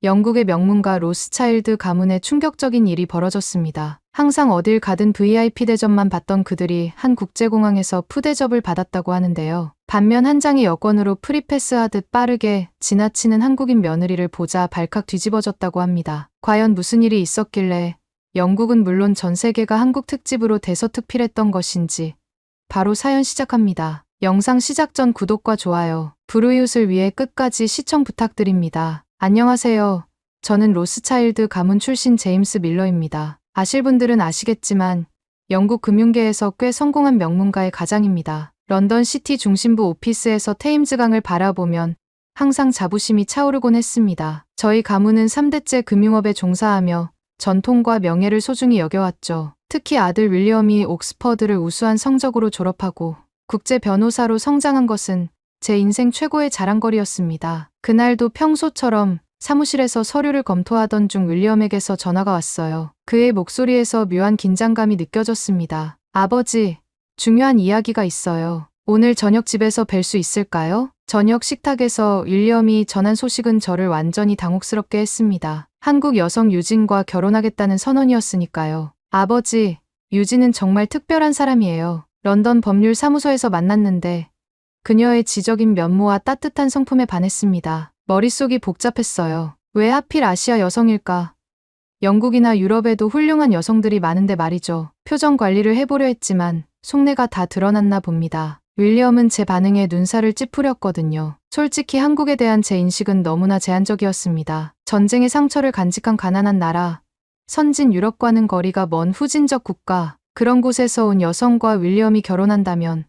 영국의 명문가 로스차일드 가문에 충격적인 일이 벌어졌습니다. 항상 어딜 가든 VIP 대접만 받던 그들이 한 국제공항에서 푸대접을 받았다고 하는데요. 반면 한 장의 여권으로 프리패스하듯 빠르게 지나치는 한국인 며느리를 보자 발칵 뒤집어졌다고 합니다. 과연 무슨 일이 있었길래 영국은 물론 전 세계가 한국 특집으로 대서특필했던 것인지 바로 사연 시작합니다. 영상 시작 전 구독과 좋아요, 불우이웃을 위해 끝까지 시청 부탁드립니다. 안녕하세요. 저는 로스차일드 가문 출신 제임스 밀러입니다. 아실 분들은 아시겠지만 영국 금융계에서 꽤 성공한 명문가의 가장입니다. 런던 시티 중심부 오피스에서 테임즈강을 바라보면 항상 자부심이 차오르곤 했습니다. 저희 가문은 3대째 금융업에 종사하며 전통과 명예를 소중히 여겨왔죠. 특히 아들 윌리엄이 옥스퍼드를 우수한 성적으로 졸업하고 국제 변호사로 성장한 것은 제 인생 최고의 자랑거리였습니다. 그날도 평소처럼 사무실에서 서류를 검토하던 중 윌리엄에게서 전화가 왔어요. 그의 목소리에서 묘한 긴장감이 느껴졌습니다. 아버지, 중요한 이야기가 있어요. 오늘 저녁 집에서 뵐 수 있을까요? 저녁 식탁에서 윌리엄이 전한 소식은 저를 완전히 당혹스럽게 했습니다. 한국 여성 유진과 결혼하겠다는 선언이었으니까요. 아버지, 유진은 정말 특별한 사람이에요. 런던 법률 사무소에서 만났는데 그녀의 지적인 면모와 따뜻한 성품에 반했습니다. 머릿속이 복잡했어요. 왜 하필 아시아 여성일까? 영국이나 유럽에도 훌륭한 여성들이 많은데 말이죠. 표정 관리를 해보려 했지만 속내가 다 드러났나 봅니다. 윌리엄은 제 반응에 눈살을 찌푸렸거든요. 솔직히 한국에 대한 제 인식은 너무나 제한적이었습니다. 전쟁의 상처를 간직한 가난한 나라, 선진 유럽과는 거리가 먼 후진적 국가, 그런 곳에서 온 여성과 윌리엄이 결혼한다면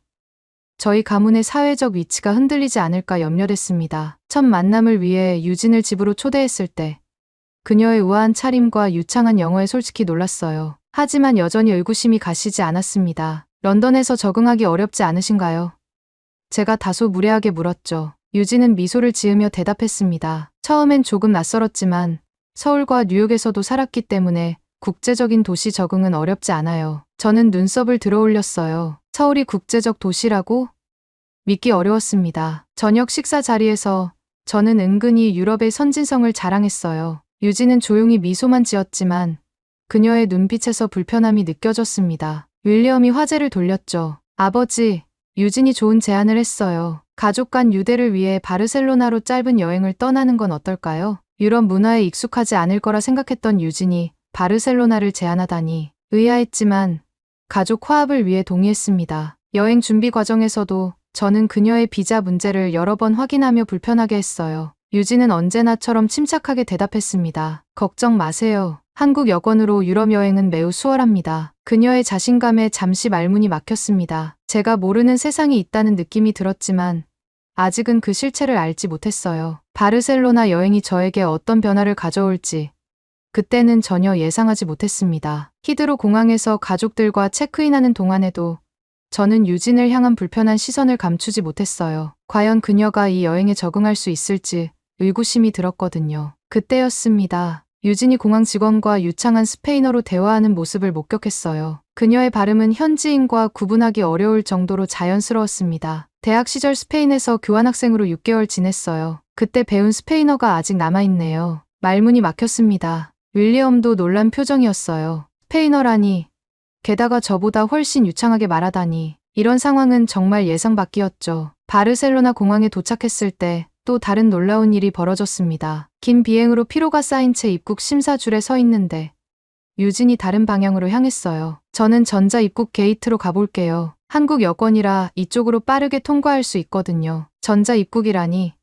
저희 가문의 사회적 위치가 흔들리지 않을까 염려됐습니다. 첫 만남을 위해 유진을 집으로 초대했을 때 그녀의 우아한 차림과 유창한 영어에 솔직히 놀랐어요. 하지만 여전히 의구심이 가시지 않았습니다. 런던에서 적응하기 어렵지 않으신가요? 제가 다소 무례하게 물었죠. 유진은 미소를 지으며 대답했습니다. 처음엔 조금 낯설었지만 서울과 뉴욕에서도 살았기 때문에 국제적인 도시 적응은 어렵지 않아요. 저는 눈썹을 들어 올렸어요. 서울이 국제적 도시라고? 믿기 어려웠습니다. 저녁 식사 자리에서 저는 은근히 유럽의 선진성을 자랑했어요. 유진은 조용히 미소만 지었지만 그녀의 눈빛에서 불편함이 느껴졌습니다. 윌리엄이 화제를 돌렸죠. 아버지, 유진이 좋은 제안을 했어요. 가족 간 유대를 위해 바르셀로나로 짧은 여행을 떠나는 건 어떨까요? 유럽 문화에 익숙하지 않을 거라 생각했던 유진이 바르셀로나를 제안하다니 의아했지만 가족 화합을 위해 동의했습니다. 여행 준비 과정에서도 저는 그녀의 비자 문제를 여러 번 확인하며 불편하게 했어요. 유진은 언제나처럼 침착하게 대답했습니다. 걱정 마세요. 한국 여권으로 유럽 여행은 매우 수월합니다. 그녀의 자신감에 잠시 말문이 막혔습니다. 제가 모르는 세상이 있다는 느낌이 들었지만 아직은 그 실체를 알지 못했어요. 바르셀로나 여행이 저에게 어떤 변화를 가져올지 그때는 전혀 예상하지 못했습니다. 히드로 공항에서 가족들과 체크인하는 동안에도 저는 유진을 향한 불편한 시선을 감추지 못했어요. 과연 그녀가 이 여행에 적응할 수 있을지 의구심이 들었거든요. 그때였습니다. 유진이 공항 직원과 유창한 스페인어로 대화하는 모습을 목격했어요. 그녀의 발음은 현지인과 구분하기 어려울 정도로 자연스러웠습니다. 대학 시절 스페인에서 교환학생으로 6개월 지냈어요. 그때 배운 스페인어가 아직 남아있네요. 말문이 막혔습니다. 윌리엄도 놀란 표정이었어요. 스페인어라니, 게다가 저보다 훨씬 유창하게 말하다니. 이런 상황은 정말 예상 밖이었죠. 바르셀로나 공항에 도착했을 때 또 다른 놀라운 일이 벌어졌습니다. 긴 비행으로 피로가 쌓인 채 입국 심사 줄에 서 있는데 유진이 다른 방향으로 향했어요. 저는 전자 입국 게이트로 가볼게요. 한국 여권이라 이쪽으로 빠르게 통과할 수 있거든요. 전자 입국이라니.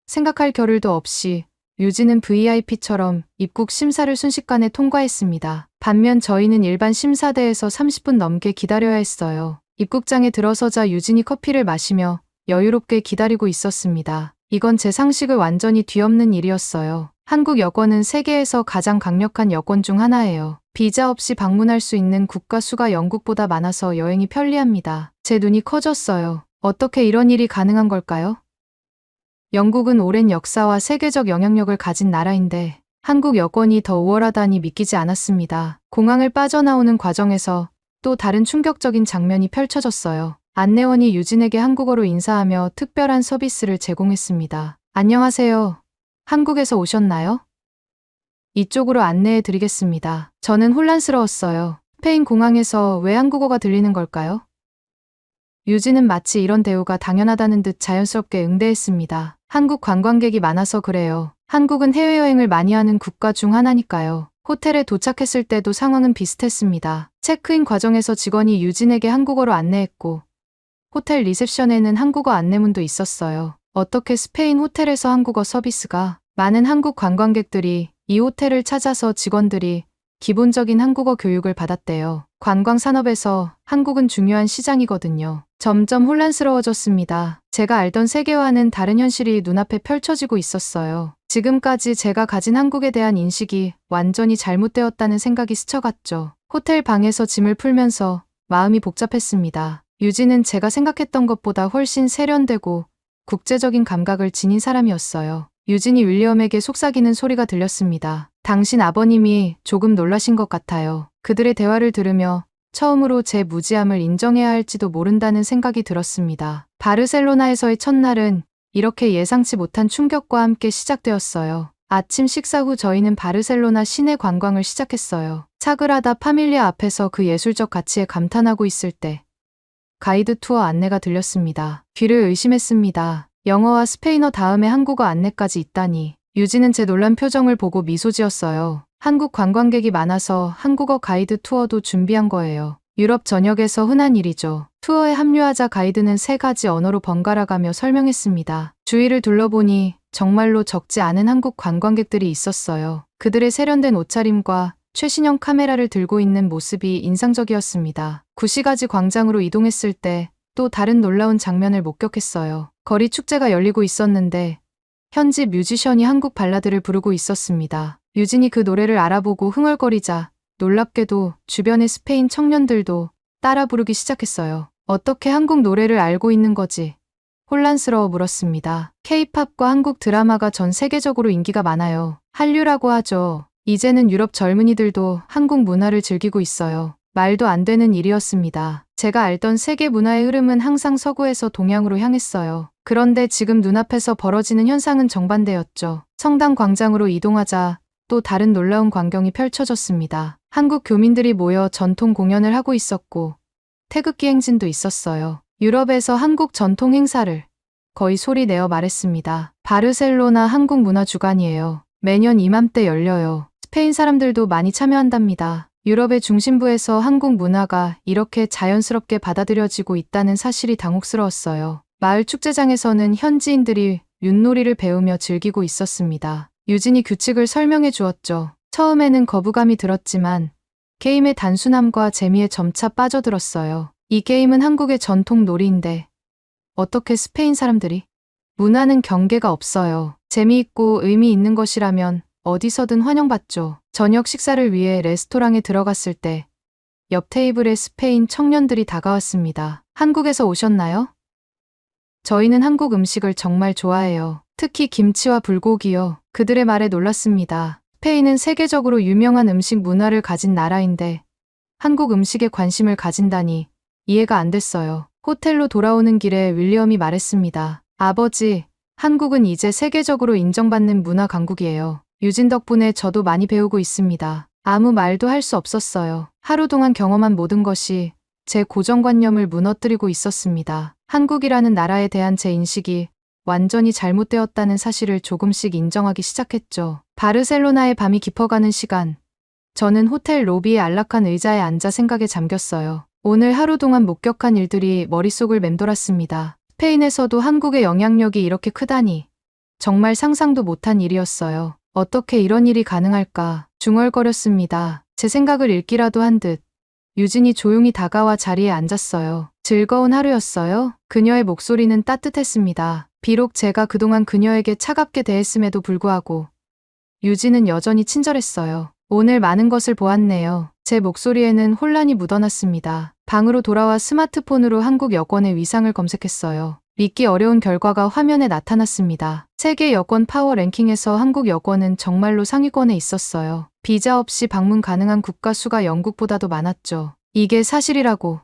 생각할 겨를도 없이 유진은 VIP처럼 입국 심사를 순식간에 통과했습니다. 반면 저희는 일반 심사대에서 30분 넘게 기다려야 했어요. 입국장에 들어서자 유진이 커피를 마시며 여유롭게 기다리고 있었습니다. 이건 제 상식을 완전히 뒤엎는 일이었어요. 한국 여권은 세계에서 가장 강력한 여권 중 하나예요. 비자 없이 방문할 수 있는 국가 수가 영국보다 많아서 여행이 편리합니다. 제 눈이 커졌어요. 어떻게 이런 일이 가능한 걸까요? 영국은 오랜 역사와 세계적 영향력을 가진 나라인데 한국 여권이 더 우월하다니 믿기지 않았습니다. 공항을 빠져나오는 과정에서 또 다른 충격적인 장면이 펼쳐졌어요. 안내원이 유진에게 한국어로 인사하며 특별한 서비스를 제공했습니다. 안녕하세요. 한국에서 오셨나요? 이쪽으로 안내해 드리겠습니다. 저는 혼란스러웠어요. 스페인 공항에서 왜 한국어가 들리는 걸까요? 유진은 마치 이런 대우가 당연하다는 듯 자연스럽게 응대했습니다. 한국 관광객이 많아서 그래요. 한국은 해외여행을 많이 하는 국가 중 하나니까요. 호텔에 도착했을 때도 상황은 비슷했습니다. 체크인 과정에서 직원이 유진에게 한국어로 안내했고, 호텔 리셉션에는 한국어 안내문도 있었어요. 어떻게 스페인 호텔에서 한국어 서비스가? 많은 한국 관광객들이 이 호텔을 찾아서 직원들이 기본적인 한국어 교육을 받았대요. 관광 산업에서 한국은 중요한 시장이거든요. 점점 혼란스러워졌습니다. 제가 알던 세계와는 다른 현실이 눈앞에 펼쳐지고 있었어요. 지금까지 제가 가진 한국에 대한 인식이 완전히 잘못되었다는 생각이 스쳐갔죠. 호텔 방에서 짐을 풀면서 마음이 복잡했습니다. 유진은 제가 생각했던 것보다 훨씬 세련되고 국제적인 감각을 지닌 사람이었어요. 유진이 윌리엄에게 속삭이는 소리가 들렸습니다. 당신 아버님이 조금 놀라신 것 같아요. 그들의 대화를 들으며 처음으로 제 무지함을 인정해야 할지도 모른다는 생각이 들었습니다. 바르셀로나에서의 첫날은 이렇게 예상치 못한 충격과 함께 시작되었어요. 아침 식사 후 저희는 바르셀로나 시내 관광을 시작했어요. 사그라다 파밀리아 앞에서 그 예술적 가치에 감탄하고 있을 때 가이드 투어 안내가 들렸습니다. 귀를 의심했습니다. 영어와 스페인어 다음에 한국어 안내까지 있다니. 유진은 제 놀란 표정을 보고 미소 지었어요. 한국 관광객이 많아서 한국어 가이드 투어도 준비한 거예요. 유럽 전역에서 흔한 일이죠. 투어에 합류하자 가이드는 3가지 언어로 번갈아가며 설명했습니다. 주위를 둘러보니 정말로 적지 않은 한국 관광객들이 있었어요. 그들의 세련된 옷차림과 최신형 카메라를 들고 있는 모습이 인상적이었습니다. 구시가지 광장으로 이동했을 때 또 다른 놀라운 장면을 목격했어요. 거리 축제가 열리고 있었는데 현지 뮤지션이 한국 발라드를 부르고 있었습니다. 유진이 그 노래를 알아보고 흥얼거리자 놀랍게도 주변의 스페인 청년들도 따라 부르기 시작했어요. 어떻게 한국 노래를 알고 있는 거지? 혼란스러워 물었습니다. K-팝과 한국 드라마가 전 세계적으로 인기가 많아요. 한류라고 하죠. 이제는 유럽 젊은이들도 한국 문화를 즐기고 있어요. 말도 안 되는 일이었습니다. 제가 알던 세계 문화의 흐름은 항상 서구에서 동양으로 향했어요. 그런데 지금 눈앞에서 벌어지는 현상은 정반대였죠. 성당 광장으로 이동하자 또 다른 놀라운 광경이 펼쳐졌습니다. 한국 교민들이 모여 전통 공연을 하고 있었고 태극기 행진도 있었어요. 유럽에서 한국 전통 행사를 거의 소리 내어 말했습니다. 바르셀로나 한국 문화 주간이에요. 매년 이맘때 열려요. 스페인 사람들도 많이 참여한답니다. 유럽의 중심부에서 한국 문화가 이렇게 자연스럽게 받아들여지고 있다는 사실이 당혹스러웠어요. 마을 축제장에서는 현지인들이 윷놀이를 배우며 즐기고 있었습니다. 유진이 규칙을 설명해 주었죠. 처음에는 거부감이 들었지만 게임의 단순함과 재미에 점차 빠져들었어요. 이 게임은 한국의 전통 놀이인데 어떻게 스페인 사람들이? 문화는 경계가 없어요. 재미있고 의미 있는 것이라면 어디서든 환영받죠. 저녁 식사를 위해 레스토랑에 들어갔을 때 옆 테이블에 스페인 청년들이 다가왔습니다. 한국에서 오셨나요? 저희는 한국 음식을 정말 좋아해요. 특히 김치와 불고기요. 그들의 말에 놀랐습니다. 스페인은 세계적으로 유명한 음식 문화를 가진 나라인데 한국 음식에 관심을 가진다니 이해가 안 됐어요. 호텔로 돌아오는 길에 윌리엄이 말했습니다. 아버지, 한국은 이제 세계적으로 인정받는 문화 강국이에요. 유진 덕분에 저도 많이 배우고 있습니다. 아무 말도 할 수 없었어요. 하루 동안 경험한 모든 것이 제 고정관념을 무너뜨리고 있었습니다. 한국이라는 나라에 대한 제 인식이 완전히 잘못되었다는 사실을 조금씩 인정하기 시작했죠. 바르셀로나의 밤이 깊어가는 시간. 저는 호텔 로비의 안락한 의자에 앉아 생각에 잠겼어요. 오늘 하루 동안 목격한 일들이 머릿속을 맴돌았습니다. 스페인에서도 한국의 영향력이 이렇게 크다니. 정말 상상도 못한 일이었어요. 어떻게 이런 일이 가능할까? 중얼거렸습니다. 제 생각을 읽기라도 한 듯. 유진이 조용히 다가와 자리에 앉았어요. 즐거운 하루였어요? 그녀의 목소리는 따뜻했습니다. 비록 제가 그동안 그녀에게 차갑게 대했음에도 불구하고 유진은 여전히 친절했어요. 오늘 많은 것을 보았네요. 제 목소리에는 혼란이 묻어났습니다. 방으로 돌아와 스마트폰으로 한국 여권의 위상을 검색했어요. 믿기 어려운 결과가 화면에 나타났습니다. 세계 여권 파워 랭킹에서 한국 여권은 정말로 상위권에 있었어요. 비자 없이 방문 가능한 국가 수가 영국보다도 많았죠. 이게 사실이라고.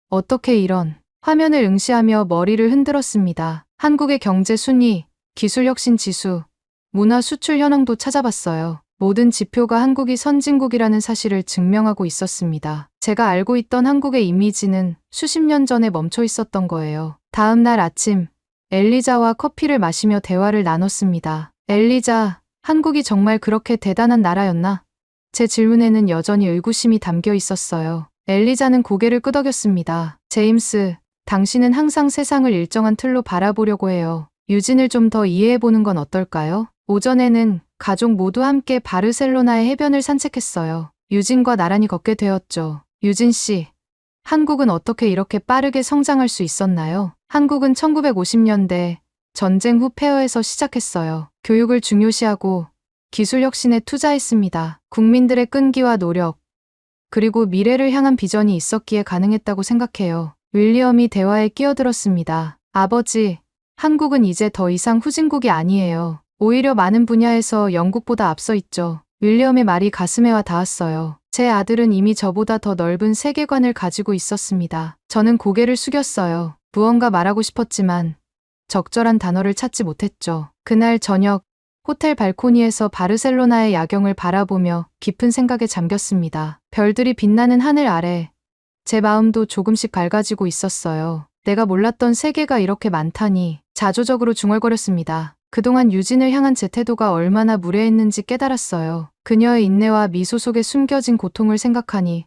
어떻게 이런. 화면을 응시하며 머리를 흔들었습니다. 한국의 경제 순위, 기술 혁신 지수, 문화 수출 현황도 찾아봤어요. 모든 지표가 한국이 선진국이라는 사실을 증명하고 있었습니다. 제가 알고 있던 한국의 이미지는 수십 년 전에 멈춰 있었던 거예요. 다음 날 아침, 엘리자와 커피를 마시며 대화를 나눴습니다. 엘리자, 한국이 정말 그렇게 대단한 나라였나? 제 질문에는 여전히 의구심이 담겨 있었어요. 엘리자는 고개를 끄덕였습니다. 제임스, 당신은 항상 세상을 일정한 틀로 바라보려고 해요. 유진을 좀 더 이해해보는 건 어떨까요? 오전에는 가족 모두 함께 바르셀로나의 해변을 산책했어요. 유진과 나란히 걷게 되었죠. 유진 씨, 한국은 어떻게 이렇게 빠르게 성장할 수 있었나요? 한국은 1950년대 전쟁 후 폐허에서 시작했어요. 교육을 중요시하고 기술 혁신에 투자했습니다. 국민들의 끈기와 노력, 그리고 미래를 향한 비전이 있었기에 가능했다고 생각해요. 윌리엄이 대화에 끼어들었습니다. 아버지, 한국은 이제 더 이상 후진국이 아니에요. 오히려 많은 분야에서 영국보다 앞서 있죠. 윌리엄의 말이 가슴에 와 닿았어요. 제 아들은 이미 저보다 더 넓은 세계관을 가지고 있었습니다. 저는 고개를 숙였어요. 무언가 말하고 싶었지만 적절한 단어를 찾지 못했죠. 그날 저녁, 호텔 발코니에서 바르셀로나의 야경을 바라보며 깊은 생각에 잠겼습니다. 별들이 빛나는 하늘 아래 제 마음도 조금씩 밝아지고 있었어요. 내가 몰랐던 세계가 이렇게 많다니. 자조적으로 중얼거렸습니다. 그동안 유진을 향한 제 태도가 얼마나 무례했는지 깨달았어요. 그녀의 인내와 미소 속에 숨겨진 고통을 생각하니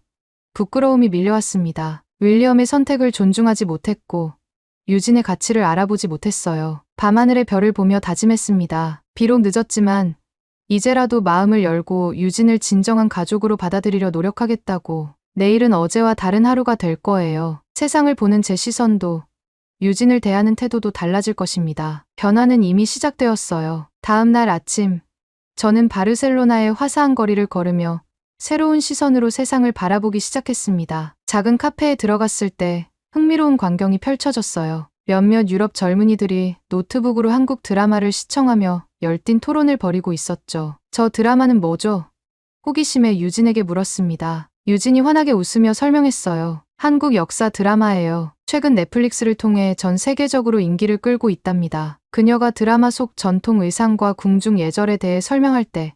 부끄러움이 밀려왔습니다. 윌리엄의 선택을 존중하지 못했고 유진의 가치를 알아보지 못했어요. 밤하늘의 별을 보며 다짐했습니다. 비록 늦었지만 이제라도 마음을 열고 유진을 진정한 가족으로 받아들이려 노력하겠다고. 내일은 어제와 다른 하루가 될 거예요. 세상을 보는 제 시선도 유진을 대하는 태도도 달라질 것입니다. 변화는 이미 시작되었어요. 다음 날 아침, 저는 바르셀로나의 화사한 거리를 걸으며 새로운 시선으로 세상을 바라보기 시작했습니다. 작은 카페에 들어갔을 때 흥미로운 광경이 펼쳐졌어요. 몇몇 유럽 젊은이들이 노트북으로 한국 드라마를 시청하며 열띤 토론을 벌이고 있었죠. 저 드라마는 뭐죠? 호기심에 유진에게 물었습니다. 유진이 환하게 웃으며 설명했어요. 한국 역사 드라마예요. 최근 넷플릭스를 통해 전 세계적으로 인기를 끌고 있답니다. 그녀가 드라마 속 전통 의상과 궁중 예절에 대해 설명할 때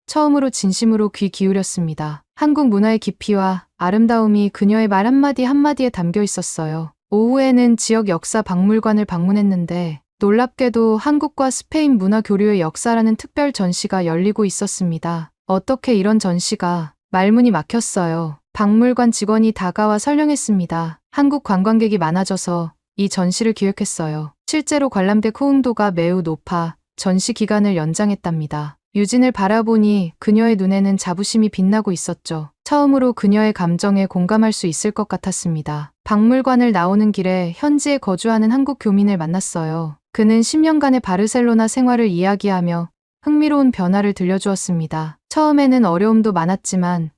처음으로 진심으로 귀 기울였습니다. 한국 문화의 깊이와 아름다움이 그녀의 말 한마디 한마디에 담겨 있었어요. 오후에는 지역 역사 박물관을 방문했는데 놀랍게도 한국과 스페인 문화 교류의 역사라는 특별 전시가 열리고 있었습니다. 어떻게 이런 전시가 말문이 막혔어요. 박물관 직원이 다가와 설명했습니다. 한국 관광객이 많아져서 이 전시를 기획했어요. 실제로 관람객 호응도가 매우 높아 전시 기간을 연장했답니다. 유진을 바라보니 그녀의 눈에는 자부심이 빛나고 있었죠. 처음으로 그녀의 감정에 공감할 수 있을 것 같았습니다. 박물관을 나오는 길에 현지에 거주하는 한국 교민을 만났어요. 그는 10년간의 바르셀로나 생활을 이야기하며 흥미로운 변화를 들려주었습니다. 처음에는 어려움도 많았지만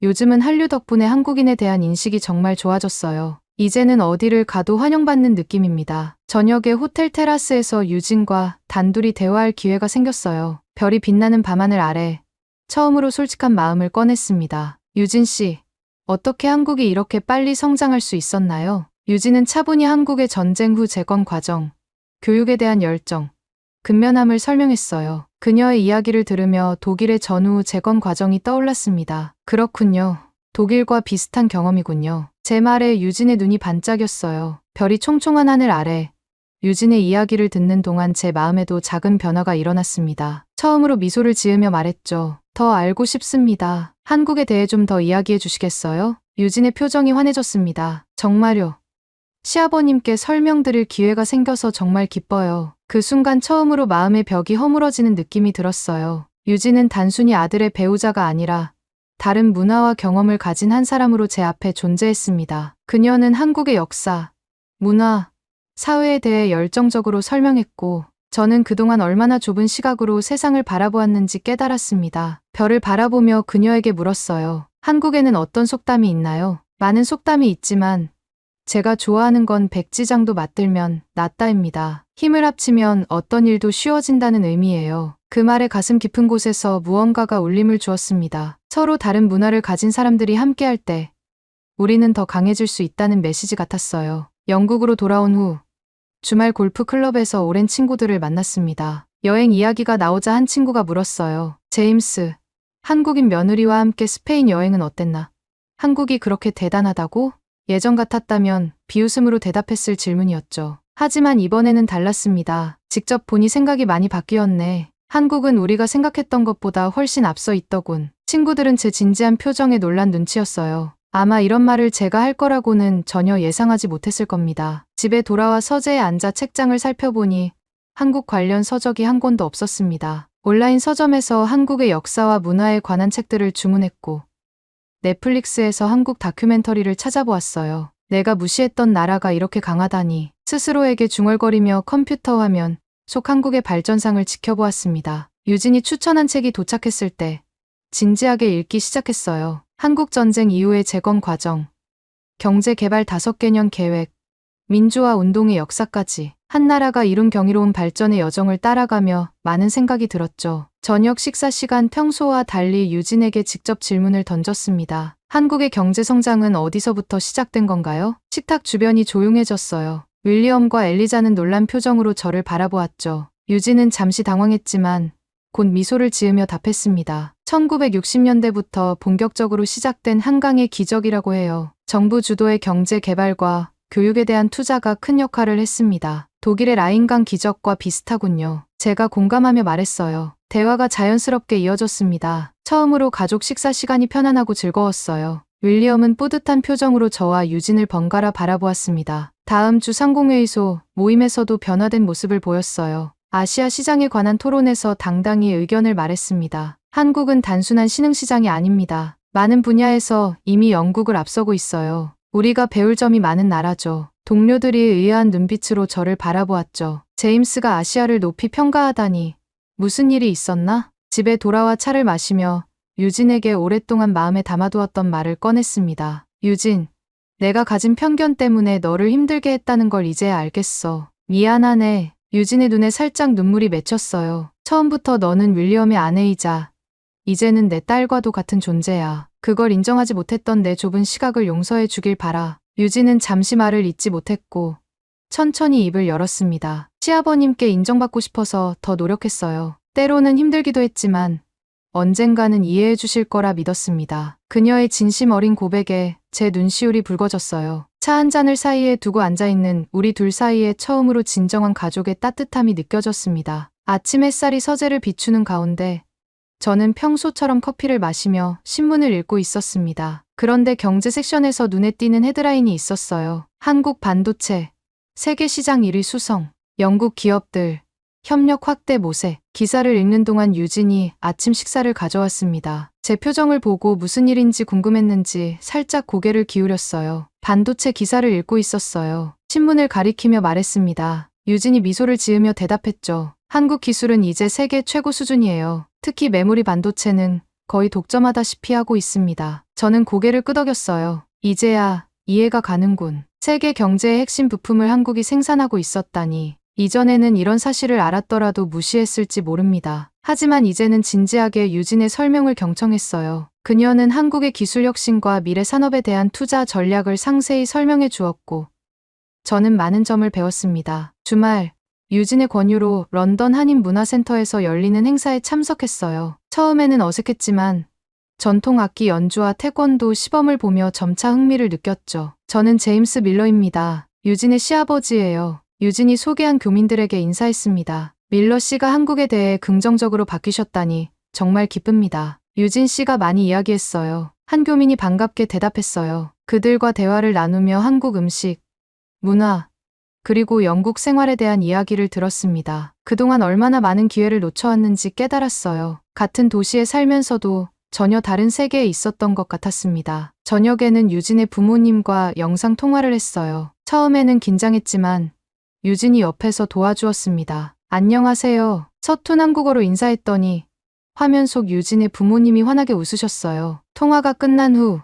요즘은 한류 덕분에 한국인에 대한 인식이 정말 좋아졌어요. 이제는 어디를 가도 환영받는 느낌입니다. 저녁에 호텔 테라스에서 유진과 단둘이 대화할 기회가 생겼어요. 별이 빛나는 밤하늘 아래 처음으로 솔직한 마음을 꺼냈습니다. 유진 씨, 어떻게 한국이 이렇게 빨리 성장할 수 있었나요? 유진은 차분히 한국의 전쟁 후 재건 과정, 교육에 대한 열정, 근면함을 설명했어요. 그녀의 이야기를 들으며 독일의 전후 재건 과정이 떠올랐습니다. 그렇군요. 독일과 비슷한 경험이군요. 제 말에 유진의 눈이 반짝였어요. 별이 총총한 하늘 아래 유진의 이야기를 듣는 동안 제 마음에도 작은 변화가 일어났습니다. 처음으로 미소를 지으며 말했죠. 더 알고 싶습니다. 한국에 대해 좀 더 이야기해 주시겠어요? 유진의 표정이 환해졌습니다. 정말요. 시아버님께 설명드릴 기회가 생겨서 정말 기뻐요. 그 순간 처음으로 마음의 벽이 허물어지는 느낌이 들었어요. 유진은 단순히 아들의 배우자가 아니라 다른 문화와 경험을 가진 한 사람으로 제 앞에 존재했습니다. 그녀는 한국의 역사, 문화, 사회에 대해 열정적으로 설명했고 저는 그동안 얼마나 좁은 시각으로 세상을 바라보았는지 깨달았습니다. 별을 바라보며 그녀에게 물었어요. 한국에는 어떤 속담이 있나요? 많은 속담이 있지만 제가 좋아하는 건 백지장도 맞들면 낫다입니다. 힘을 합치면 어떤 일도 쉬워진다는 의미예요. 그 말에 가슴 깊은 곳에서 무언가가 울림을 주었습니다. 서로 다른 문화를 가진 사람들이 함께할 때 우리는 더 강해질 수 있다는 메시지 같았어요. 영국으로 돌아온 후 주말 골프 클럽에서 오랜 친구들을 만났습니다. 여행 이야기가 나오자 한 친구가 물었어요. 제임스, 한국인 며느리와 함께 스페인 여행은 어땠나? 한국이 그렇게 대단하다고? 예전 같았다면 비웃음으로 대답했을 질문이었죠. 하지만 이번에는 달랐습니다. 직접 보니 생각이 많이 바뀌었네. 한국은 우리가 생각했던 것보다 훨씬 앞서 있더군. 친구들은 제 진지한 표정에 놀란 눈치였어요. 아마 이런 말을 제가 할 거라고는 전혀 예상하지 못했을 겁니다. 집에 돌아와 서재에 앉아 책장을 살펴보니 한국 관련 서적이 한 권도 없었습니다. 온라인 서점에서 한국의 역사와 문화에 관한 책들을 주문했고 넷플릭스에서 한국 다큐멘터리를 찾아보았어요. 내가 무시했던 나라가 이렇게 강하다니. 스스로에게 중얼거리며 컴퓨터 화면 속 한국의 발전상을 지켜보았습니다. 유진이 추천한 책이 도착했을 때 진지하게 읽기 시작했어요. 한국전쟁 이후의 재건 과정, 경제개발 5개년 계획, 민주화 운동의 역사까지 한 나라가 이룬 경이로운 발전의 여정을 따라가며 많은 생각이 들었죠. 저녁 식사 시간 평소와 달리 유진에게 직접 질문을 던졌습니다. 한국의 경제 성장은 어디서부터 시작된 건가요? 식탁 주변이 조용해졌어요. 윌리엄과 엘리자는 놀란 표정으로 저를 바라보았죠. 유진은 잠시 당황했지만 곧 미소를 지으며 답했습니다. 1960년대부터 본격적으로 시작된 한강의 기적이라고 해요. 정부 주도의 경제 개발과 교육에 대한 투자가 큰 역할을 했습니다. 독일의 라인강 기적과 비슷하군요. 제가 공감하며 말했어요. 대화가 자연스럽게 이어졌습니다. 처음으로 가족 식사 시간이 편안하고 즐거웠어요. 윌리엄은 뿌듯한 표정으로 저와 유진을 번갈아 바라보았습니다. 다음 주 상공회의소 모임에서도 변화된 모습을 보였어요. 아시아 시장에 관한 토론에서 당당히 의견을 말했습니다. 한국은 단순한 신흥시장이 아닙니다. 많은 분야에서 이미 영국을 앞서고 있어요. 우리가 배울 점이 많은 나라죠. 동료들이 의아한 눈빛으로 저를 바라보았죠. 제임스가 아시아를 높이 평가하다니 무슨 일이 있었나? 집에 돌아와 차를 마시며 유진에게 오랫동안 마음에 담아두었던 말을 꺼냈습니다. 유진, 내가 가진 편견 때문에 너를 힘들게 했다는 걸 이제야 알겠어. 미안하네. 유진의 눈에 살짝 눈물이 맺혔어요. 처음부터 너는 윌리엄의 아내이자 이제는 내 딸과도 같은 존재야. 그걸 인정하지 못했던 내 좁은 시각을 용서해 주길 바라. 유진은 잠시 말을 잇지 못했고 천천히 입을 열었습니다. 시아버님께 인정받고 싶어서 더 노력했어요. 때로는 힘들기도 했지만 언젠가는 이해해 주실 거라 믿었습니다. 그녀의 진심 어린 고백에 제 눈시울이 붉어졌어요. 차 한 잔을 사이에 두고 앉아있는 우리 둘 사이에 처음으로 진정한 가족의 따뜻함이 느껴졌습니다. 아침 햇살이 서재를 비추는 가운데 저는 평소처럼 커피를 마시며 신문을 읽고 있었습니다. 그런데 경제 섹션에서 눈에 띄는 헤드라인이 있었어요. 한국 반도체, 세계 시장 1위 수성, 영국 기업들, 협력 확대 모색. 기사를 읽는 동안 유진이 아침 식사를 가져왔습니다. 제 표정을 보고 무슨 일인지 궁금했는지 살짝 고개를 기울였어요. 반도체 기사를 읽고 있었어요. 신문을 가리키며 말했습니다. 유진이 미소를 지으며 대답했죠. 한국 기술은 이제 세계 최고 수준이에요. 특히 메모리 반도체는 거의 독점하다시피 하고 있습니다. 저는 고개를 끄덕였어요. 이제야 이해가 가는군. 세계 경제의 핵심 부품을 한국이 생산하고 있었다니. 이전에는 이런 사실을 알았더라도 무시했을지 모릅니다. 하지만 이제는 진지하게 유진의 설명을 경청했어요. 그녀는 한국의 기술 혁신과 미래 산업에 대한 투자 전략을 상세히 설명해 주었고 저는 많은 점을 배웠습니다. 주말 유진의 권유로 런던 한인문화센터에서 열리는 행사에 참석했어요. 처음에는 어색했지만 전통 악기 연주와 태권도 시범을 보며 점차 흥미를 느꼈죠. 저는 제임스 밀러입니다. 유진의 시아버지예요. 유진이 소개한 교민들에게 인사했습니다. 밀러 씨가 한국에 대해 긍정적으로 바뀌셨다니 정말 기쁩니다. 유진 씨가 많이 이야기했어요. 한 교민이 반갑게 대답했어요. 그들과 대화를 나누며 한국 음식, 문화, 그리고 영국 생활에 대한 이야기를 들었습니다. 그동안 얼마나 많은 기회를 놓쳐왔는지 깨달았어요. 같은 도시에 살면서도 전혀 다른 세계에 있었던 것 같았습니다. 저녁에는 유진의 부모님과 영상 통화를 했어요. 처음에는 긴장했지만 유진이 옆에서 도와주었습니다. 안녕하세요. 서툰 한국어로 인사했더니 화면 속 유진의 부모님이 환하게 웃으셨어요. 통화가 끝난 후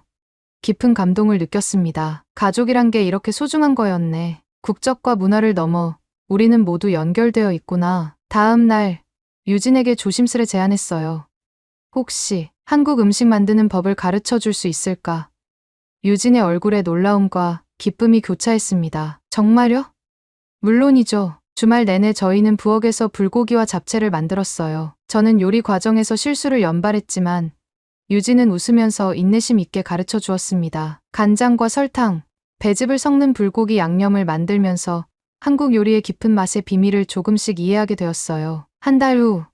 깊은 감동을 느꼈습니다. 가족이란 게 이렇게 소중한 거였네. 국적과 문화를 넘어 우리는 모두 연결되어 있구나. 다음 날 유진에게 조심스레 제안했어요. 혹시 한국 음식 만드는 법을 가르쳐 줄 수 있을까? 유진의 얼굴에 놀라움과 기쁨이 교차했습니다. 정말요? 물론이죠. 주말 내내 저희는 부엌에서 불고기와 잡채를 만들었어요. 저는 요리 과정에서 실수를 연발했지만 유진은 웃으면서 인내심 있게 가르쳐 주었습니다. 간장과 설탕, 배즙을 섞는 불고기 양념을 만들면서 한국 요리의 깊은 맛의 비밀을 조금씩 이해하게 되었어요. 한 달 후,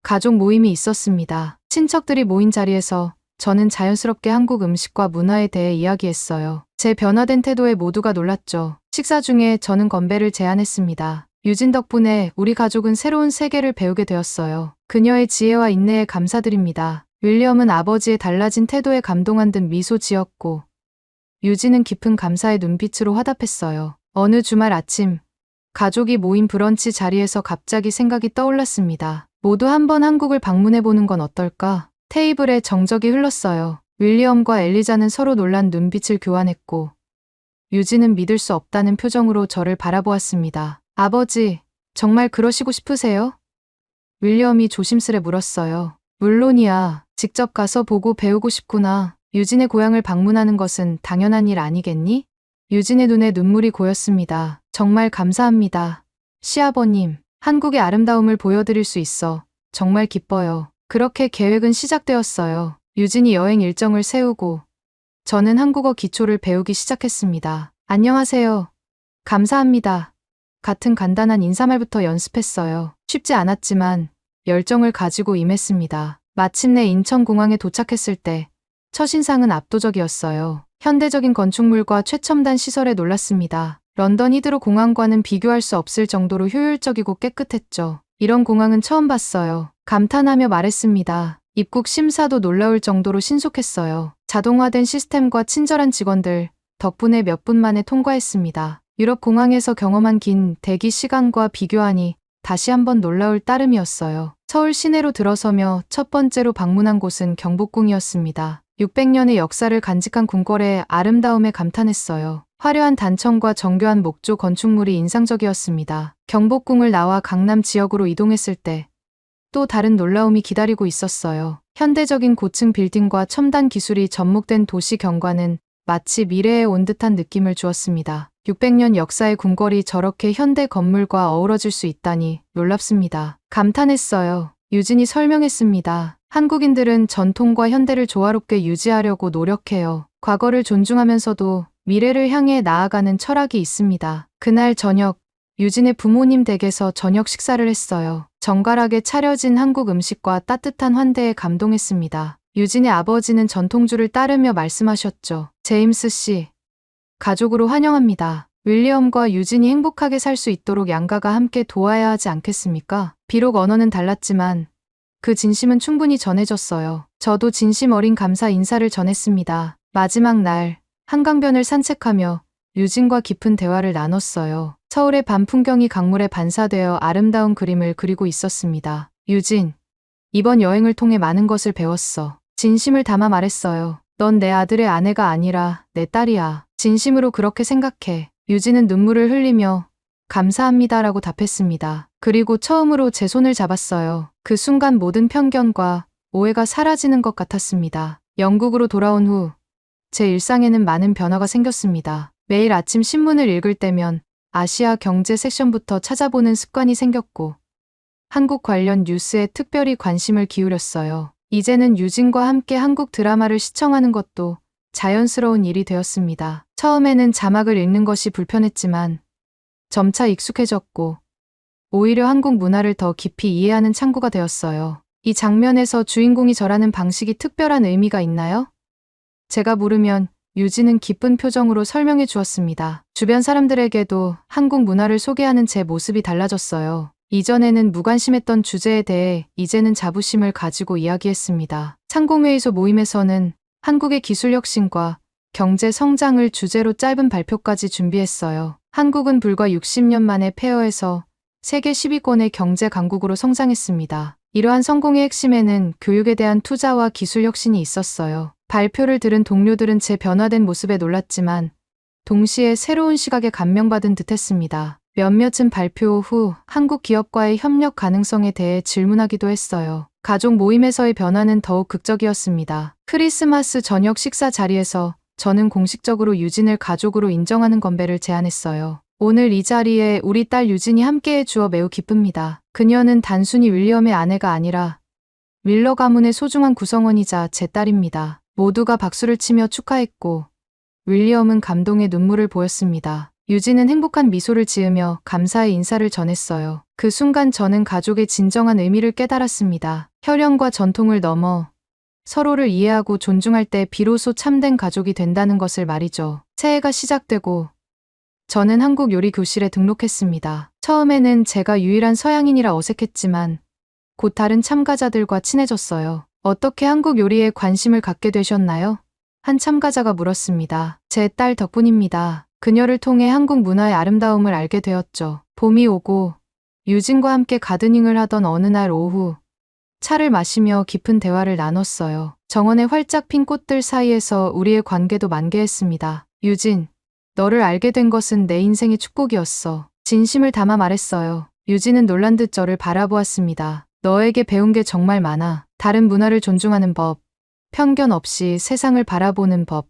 가족 모임이 있었습니다. 친척들이 모인 자리에서 저는 자연스럽게 한국 음식과 문화에 대해 이야기했어요. 제 변화된 태도에 모두가 놀랐죠. 식사 중에 저는 건배를 제안했습니다. 유진 덕분에 우리 가족은 새로운 세계를 배우게 되었어요. 그녀의 지혜와 인내에 감사드립니다. 윌리엄은 아버지의 달라진 태도에 감동한 듯 미소 지었고, 유진은 깊은 감사의 눈빛으로 화답했어요. 어느 주말 아침, 가족이 모인 브런치 자리에서 갑자기 생각이 떠올랐습니다. 모두 한번 한국을 방문해보는 건 어떨까? 테이블에 정적이 흘렀어요. 윌리엄과 엘리자는 서로 놀란 눈빛을 교환했고, 유진은 믿을 수 없다는 표정으로 저를 바라보았습니다. 아버지, 정말 그러시고 싶으세요? 윌리엄이 조심스레 물었어요. 물론이야. 직접 가서 보고 배우고 싶구나. 유진의 고향을 방문하는 것은 당연한 일 아니겠니? 유진의 눈에 눈물이 고였습니다. 정말 감사합니다. 시아버님, 한국의 아름다움을 보여드릴 수 있어 정말 기뻐요. 그렇게 계획은 시작되었어요. 유진이 여행 일정을 세우고 저는 한국어 기초를 배우기 시작했습니다. 안녕하세요. 감사합니다. 같은 간단한 인사말부터 연습했어요. 쉽지 않았지만 열정을 가지고 임했습니다. 마침내 인천공항에 도착했을 때 첫인상은 압도적이었어요. 현대적인 건축물과 최첨단 시설에 놀랐습니다. 런던 히드로 공항과는 비교할 수 없을 정도로 효율적이고 깨끗했죠. 이런 공항은 처음 봤어요. 감탄하며 말했습니다. 입국 심사도 놀라울 정도로 신속했어요. 자동화된 시스템과 친절한 직원들 덕분에 몇 분 만에 통과했습니다. 유럽 공항에서 경험한 긴 대기 시간과 비교하니 다시 한번 놀라울 따름이었어요. 서울 시내로 들어서며 첫 번째로 방문한 곳은 경복궁이었습니다. 600년의 역사를 간직한 궁궐의 아름다움에 감탄했어요. 화려한 단청과 정교한 목조 건축물이 인상적이었습니다. 경복궁을 나와 강남 지역으로 이동했을 때 또 다른 놀라움이 기다리고 있었어요. 현대적인 고층 빌딩과 첨단 기술이 접목된 도시 경관은 마치 미래에 온 듯한 느낌을 주었습니다. 600년 역사의 궁궐이 저렇게 현대 건물과 어우러질 수 있다니 놀랍습니다. 감탄했어요. 유진이 설명했습니다. 한국인들은 전통과 현대를 조화롭게 유지하려고 노력해요. 과거를 존중하면서도 미래를 향해 나아가는 철학이 있습니다. 그날 저녁, 유진의 부모님 댁에서 저녁 식사를 했어요. 정갈하게 차려진 한국 음식과 따뜻한 환대에 감동했습니다. 유진의 아버지는 전통주를 따르며 말씀하셨죠. 제임스 씨, 가족으로 환영합니다. 윌리엄과 유진이 행복하게 살 수 있도록 양가가 함께 도와야 하지 않겠습니까? 비록 언어는 달랐지만 그 진심은 충분히 전해졌어요. 저도 진심 어린 감사 인사를 전했습니다. 마지막 날, 한강변을 산책하며 유진과 깊은 대화를 나눴어요. 서울의 밤 풍경이 강물에 반사되어 아름다운 그림을 그리고 있었습니다. 유진, 이번 여행을 통해 많은 것을 배웠어. 진심을 담아 말했어요. 넌 내 아들의 아내가 아니라 내 딸이야. 진심으로 그렇게 생각해. 유진은 눈물을 흘리며 감사합니다라고 답했습니다. 그리고 처음으로 제 손을 잡았어요. 그 순간 모든 편견과 오해가 사라지는 것 같았습니다. 영국으로 돌아온 후 제 일상에는 많은 변화가 생겼습니다. 매일 아침 신문을 읽을 때면 아시아 경제 섹션부터 찾아보는 습관이 생겼고 한국 관련 뉴스에 특별히 관심을 기울였어요. 이제는 유진과 함께 한국 드라마를 시청하는 것도 자연스러운 일이 되었습니다. 처음에는 자막을 읽는 것이 불편했지만 점차 익숙해졌고 오히려 한국 문화를 더 깊이 이해하는 창구가 되었어요. 이 장면에서 주인공이 절하는 방식이 특별한 의미가 있나요? 제가 물으면 유진은 기쁜 표정으로 설명해 주었습니다. 주변 사람들에게도 한국 문화를 소개하는 제 모습이 달라졌어요. 이전에는 무관심했던 주제에 대해 이제는 자부심을 가지고 이야기했습니다. 상공회의소 모임에서는 한국의 기술 혁신과 경제 성장을 주제로 짧은 발표까지 준비했어요. 한국은 불과 60년 만에 폐허에서 세계 10위권의 경제 강국으로 성장했습니다. 이러한 성공의 핵심에는 교육에 대한 투자와 기술 혁신이 있었어요. 발표를 들은 동료들은 제 변화된 모습에 놀랐지만 동시에 새로운 시각에 감명받은 듯했습니다. 몇몇은 발표 후 한국 기업과의 협력 가능성에 대해 질문하기도 했어요. 가족 모임에서의 변화는 더욱 극적이었습니다. 크리스마스 저녁 식사 자리에서 저는 공식적으로 유진을 가족으로 인정하는 건배를 제안했어요. 오늘 이 자리에 우리 딸 유진이 함께해 주어 매우 기쁩니다. 그녀는 단순히 윌리엄의 아내가 아니라 밀러 가문의 소중한 구성원이자 제 딸입니다. 모두가 박수를 치며 축하했고 윌리엄은 감동의 눈물을 보였습니다. 유진은 행복한 미소를 지으며 감사의 인사를 전했어요. 그 순간 저는 가족의 진정한 의미를 깨달았습니다. 혈연과 전통을 넘어 서로를 이해하고 존중할 때 비로소 참된 가족이 된다는 것을 말이죠. 새해가 시작되고 저는 한국 요리 교실에 등록했습니다. 처음에는 제가 유일한 서양인이라 어색했지만 곧 다른 참가자들과 친해졌어요. 어떻게 한국 요리에 관심을 갖게 되셨나요? 한 참가자가 물었습니다. 제 딸 덕분입니다. 그녀를 통해 한국 문화의 아름다움을 알게 되었죠. 봄이 오고 유진과 함께 가드닝을 하던 어느 날 오후 차를 마시며 깊은 대화를 나눴어요. 정원의 활짝 핀 꽃들 사이에서 우리의 관계도 만개했습니다. 유진, 너를 알게 된 것은 내 인생의 축복이었어. 진심을 담아 말했어요. 유진은 놀란 듯 저를 바라보았습니다. 너에게 배운 게 정말 많아. 다른 문화를 존중하는 법, 편견 없이 세상을 바라보는 법,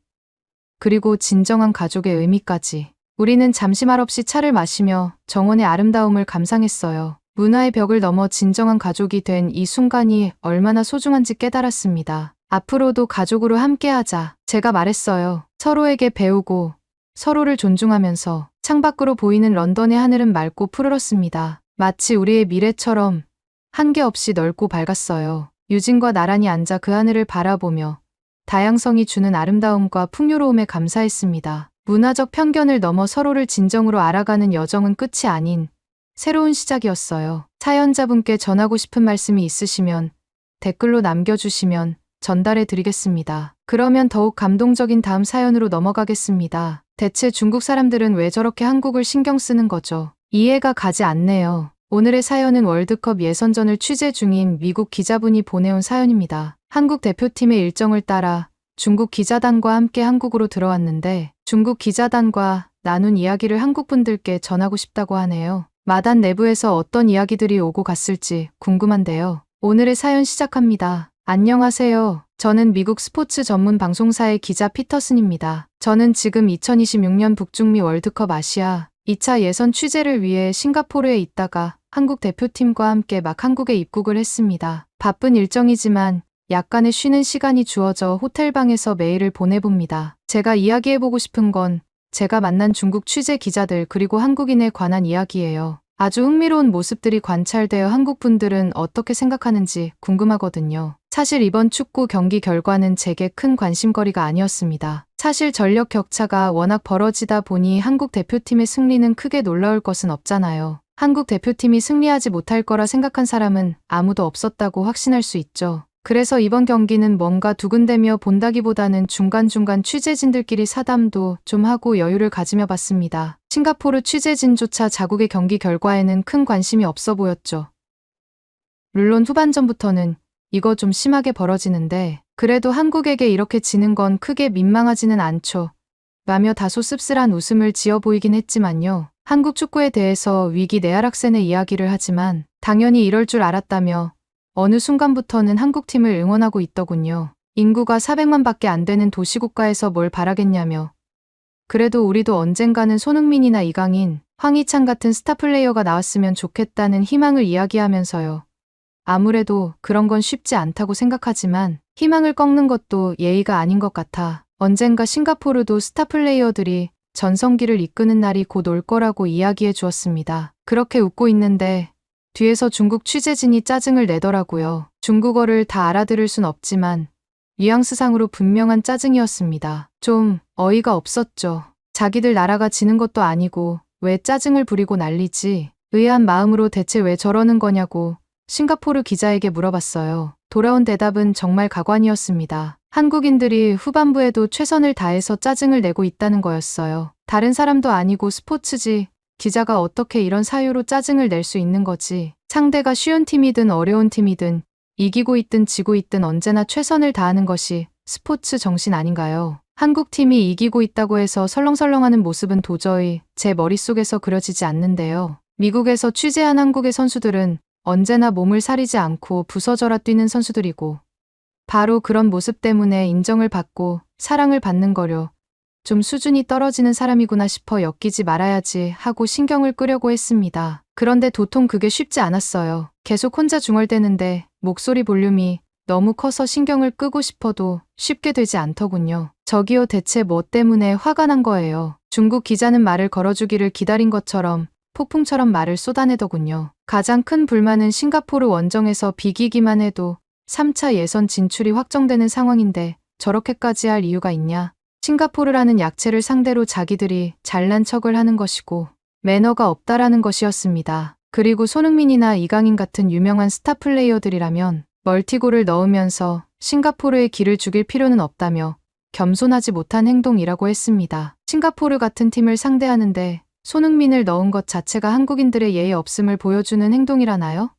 그리고 진정한 가족의 의미까지. 우리는 잠시 말없이 차를 마시며 정원의 아름다움을 감상했어요. 문화의 벽을 넘어 진정한 가족이 된 이 순간이 얼마나 소중한지 깨달았습니다. 앞으로도 가족으로 함께하자. 제가 말했어요. 서로에게 배우고 서로를 존중하면서. 창밖으로 보이는 런던의 하늘은 맑고 푸르렀습니다. 마치 우리의 미래처럼 한계 없이 넓고 밝았어요. 유진과 나란히 앉아 그 하늘을 바라보며 다양성이 주는 아름다움과 풍요로움에 감사했습니다. 문화적 편견을 넘어 서로를 진정으로 알아가는 여정은 끝이 아닌 새로운 시작이었어요. 사연자분께 전하고 싶은 말씀이 있으시면 댓글로 남겨주시면 전달해 드리겠습니다. 그러면 더욱 감동적인 다음 사연으로 넘어가겠습니다. 대체 중국 사람들은 왜 저렇게 한국을 신경 쓰는 거죠? 이해가 가지 않네요. 오늘의 사연은 월드컵 예선전을 취재 중인 미국 기자분이 보내온 사연입니다. 한국 대표팀의 일정을 따라 중국 기자단과 함께 한국으로 들어왔는데 중국 기자단과 나눈 이야기를 한국 분들께 전하고 싶다고 하네요. 마단 내부에서 어떤 이야기들이 오고 갔을지 궁금한데요. 오늘의 사연 시작합니다. 안녕하세요. 저는 미국 스포츠 전문 방송사의 기자 피터슨입니다. 저는 지금 2026년 북중미 월드컵 아시아 2차 예선 취재를 위해 싱가포르에 있다가 한국 대표팀과 함께 막 한국에 입국을 했습니다. 바쁜 일정이지만 약간의 쉬는 시간이 주어져 호텔방에서 메일을 보내봅니다. 제가 이야기해보고 싶은 건 제가 만난 중국 취재 기자들 그리고 한국인에 관한 이야기예요. 아주 흥미로운 모습들이 관찰되어 한국 분들은 어떻게 생각하는지 궁금하거든요. 사실 이번 축구 경기 결과는 제게 큰 관심거리가 아니었습니다. 사실 전력 격차가 워낙 벌어지다 보니 한국 대표팀의 승리는 크게 놀라울 것은 없잖아요. 한국 대표팀이 승리하지 못할 거라 생각한 사람은 아무도 없었다고 확신할 수 있죠. 그래서 이번 경기는 뭔가 두근대며 본다기보다는 중간중간 취재진들끼리 사담도 좀 하고 여유를 가지며 봤습니다. 싱가포르 취재진조차 자국의 경기 결과에는 큰 관심이 없어 보였죠. 물론 후반전부터는 이거 좀 심하게 벌어지는데 그래도 한국에게 이렇게 지는 건 크게 민망하지는 않죠. 라며 다소 씁쓸한 웃음을 지어 보이긴 했지만요. 한국 축구에 대해서 위기 내야락센의 이야기를 하지만 당연히 이럴 줄 알았다며 어느 순간부터는 한국팀을 응원하고 있더군요. 인구가 400만 밖에 안 되는 도시국가에서 뭘 바라겠냐며. 그래도 우리도 언젠가는 손흥민이나 이강인, 황희찬 같은 스타 플레이어가 나왔으면 좋겠다는 희망을 이야기하면서요. 아무래도 그런 건 쉽지 않다고 생각하지만 희망을 꺾는 것도 예의가 아닌 것 같아. 언젠가 싱가포르도 스타 플레이어들이 전성기를 이끄는 날이 곧 올 거라고 이야기해 주었습니다. 그렇게 웃고 있는데 뒤에서 중국 취재진이 짜증을 내더라고요. 중국어를 다 알아들을 순 없지만 뉘앙스상으로 분명한 짜증이었습니다. 좀 어이가 없었죠. 자기들 나라가 지는 것도 아니고 왜 짜증을 부리고 난리지? 의아한 마음으로 대체 왜 저러는 거냐고 싱가포르 기자에게 물어봤어요. 돌아온 대답은 정말 가관이었습니다. 한국인들이 후반부에도 최선을 다해서 짜증을 내고 있다는 거였어요. 다른 사람도 아니고 스포츠지. 기자가 어떻게 이런 사유로 짜증을 낼 수 있는 거지. 상대가 쉬운 팀이든 어려운 팀이든 이기고 있든 지고 있든 언제나 최선을 다하는 것이 스포츠 정신 아닌가요? 한국 팀이 이기고 있다고 해서 설렁설렁하는 모습은 도저히 제 머릿속에서 그려지지 않는데요. 미국에서 취재한 한국의 선수들은 언제나 몸을 사리지 않고 부서져라 뛰는 선수들이고 바로 그런 모습 때문에 인정을 받고 사랑을 받는 거려 좀 수준이 떨어지는 사람이구나 싶어 엮이지 말아야지 하고 신경을 끄려고 했습니다. 그런데 도통 그게 쉽지 않았어요. 계속 혼자 중얼대는데 목소리 볼륨이 너무 커서 신경을 끄고 싶어도 쉽게 되지 않더군요. 저기요, 대체 뭐 때문에 화가 난 거예요? 중국 기자는 말을 걸어주기를 기다린 것처럼 폭풍처럼 말을 쏟아내더군요. 가장 큰 불만은 싱가포르 원정에서 비기기만 해도 3차 예선 진출이 확정되는 상황인데 저렇게까지 할 이유가 있냐? 싱가포르라는 약체를 상대로 자기들이 잘난 척을 하는 것이고 매너가 없다라는 것이었습니다. 그리고 손흥민이나 이강인 같은 유명한 스타 플레이어들이라면 멀티골을 넣으면서 싱가포르의 기를 죽일 필요는 없다며 겸손하지 못한 행동이라고 했습니다. 싱가포르 같은 팀을 상대하는데 손흥민을 넣은 것 자체가 한국인들의 예의 없음을 보여주는 행동이라나요?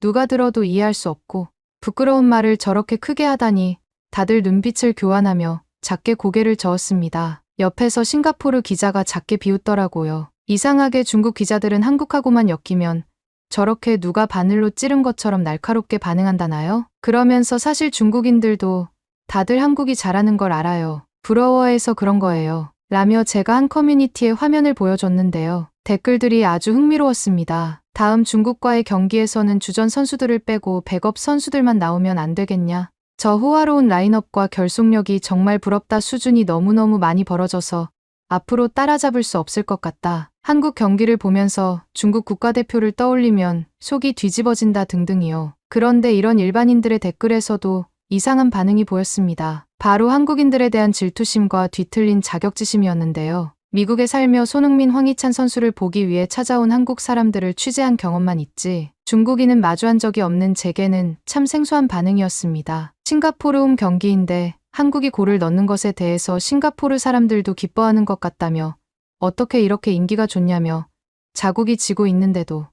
누가 들어도 이해할 수 없고 부끄러운 말을 저렇게 크게 하다니 다들 눈빛을 교환하며 작게 고개를 저었습니다. 옆에서 싱가포르 기자가 작게 비웃더라고요. 이상하게 중국 기자들은 한국하고만 엮이면 저렇게 누가 바늘로 찌른 것처럼 날카롭게 반응한다나요? 그러면서 사실 중국인들도 다들 한국이 잘하는 걸 알아요. 부러워해서 그런 거예요. 라며 제가 한 커뮤니티의 화면을 보여줬는데요. 댓글들이 아주 흥미로웠습니다. 다음 중국과의 경기에서는 주전 선수들을 빼고 백업 선수들만 나오면 안 되겠냐? 저 호화로운 라인업과 결속력이 정말 부럽다. 수준이 너무너무 많이 벌어져서 앞으로 따라잡을 수 없을 것 같다. 한국 경기를 보면서 중국 국가대표를 떠올리면 속이 뒤집어진다 등등이요. 그런데 이런 일반인들의 댓글에서도 이상한 반응이 보였습니다. 바로 한국인들에 대한 질투심과 뒤틀린 자격지심이었는데요. 미국에 살며 손흥민, 황희찬 선수를 보기 위해 찾아온 한국 사람들을 취재한 경험만 있지 중국인은 마주한 적이 없는 제게는 참 생소한 반응이었습니다. 싱가포르 홈 경기인데 한국이 골을 넣는 것에 대해서 싱가포르 사람들도 기뻐하는 것 같다며 어떻게 이렇게 인기가 좋냐며 자국이 지고 있는데도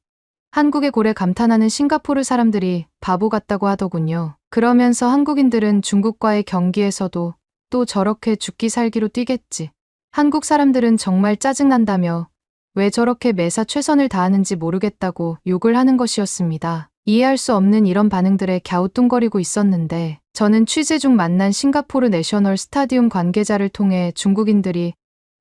한국의 골에 감탄하는 싱가포르 사람들이 바보 같다고 하더군요. 그러면서 한국인들은 중국과의 경기에서도 또 저렇게 죽기 살기로 뛰겠지. 한국 사람들은 정말 짜증난다며 왜 저렇게 매사 최선을 다하는지 모르겠다고 욕을 하는 것이었습니다. 이해할 수 없는 이런 반응들에 갸우뚱거리고 있었는데 저는 취재 중 만난 싱가포르 내셔널 스타디움 관계자를 통해 중국인들이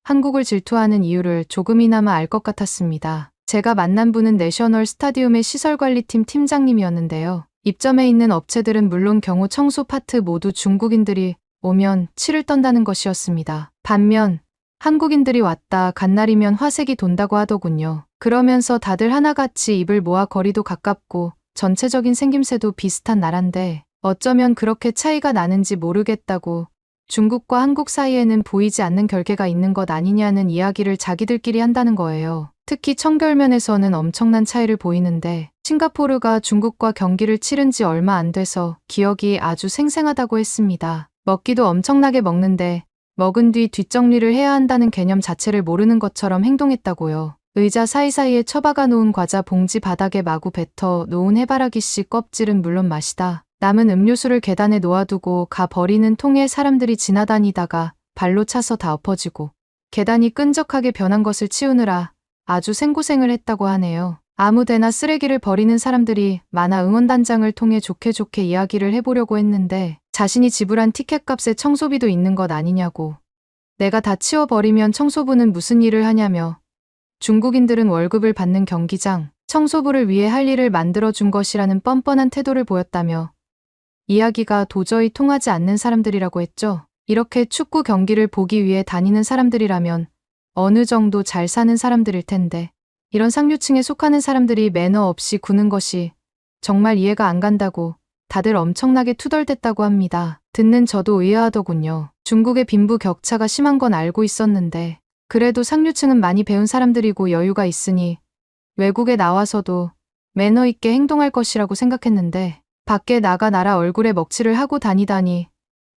한국을 질투하는 이유를 조금이나마 알 것 같았습니다. 제가 만난 분은 내셔널 스타디움의 시설관리팀 팀장님이었는데요. 입점해 있는 업체들은 물론 경호 청소 파트 모두 중국인들이 오면 치를 떤다는 것이었습니다. 반면 한국인들이 왔다 간 날이면 화색이 돈다고 하더군요. 그러면서 다들 하나같이 입을 모아 거리도 가깝고 전체적인 생김새도 비슷한 나라인데 어쩌면 그렇게 차이가 나는지 모르겠다고 중국과 한국 사이에는 보이지 않는 결계가 있는 것 아니냐는 이야기를 자기들끼리 한다는 거예요. 특히 청결면에서는 엄청난 차이를 보이는데 싱가포르가 중국과 경기를 치른 지 얼마 안 돼서 기억이 아주 생생하다고 했습니다. 먹기도 엄청나게 먹는데 먹은 뒤 뒷정리를 해야 한다는 개념 자체를 모르는 것처럼 행동했다고요. 의자 사이사이에 처박아 놓은 과자 봉지 바닥에 마구 뱉어 놓은 해바라기씨 껍질은 물론 맛이다. 남은 음료수를 계단에 놓아두고 가 버리는 통에 사람들이 지나다니다가 발로 차서 다 엎어지고 계단이 끈적하게 변한 것을 치우느라 아주 생고생을 했다고 하네요. 아무데나 쓰레기를 버리는 사람들이 많아 응원단장을 통해 좋게 좋게 이야기를 해보려고 했는데 자신이 지불한 티켓값에 청소비도 있는 것 아니냐고. 내가 다 치워버리면 청소부는 무슨 일을 하냐며 중국인들은 월급을 받는 경기장, 청소부를 위해 할 일을 만들어준 것이라는 뻔뻔한 태도를 보였다며 이야기가 도저히 통하지 않는 사람들이라고 했죠. 이렇게 축구 경기를 보기 위해 다니는 사람들이라면 어느 정도 잘 사는 사람들일 텐데 이런 상류층에 속하는 사람들이 매너 없이 구는 것이 정말 이해가 안 간다고 다들 엄청나게 투덜댔다고 합니다. 듣는 저도 의아하더군요. 중국의 빈부격차가 심한 건 알고 있었는데 그래도 상류층은 많이 배운 사람들이고 여유가 있으니 외국에 나와서도 매너 있게 행동할 것이라고 생각했는데 밖에 나가 나라 얼굴에 먹칠을 하고 다니다니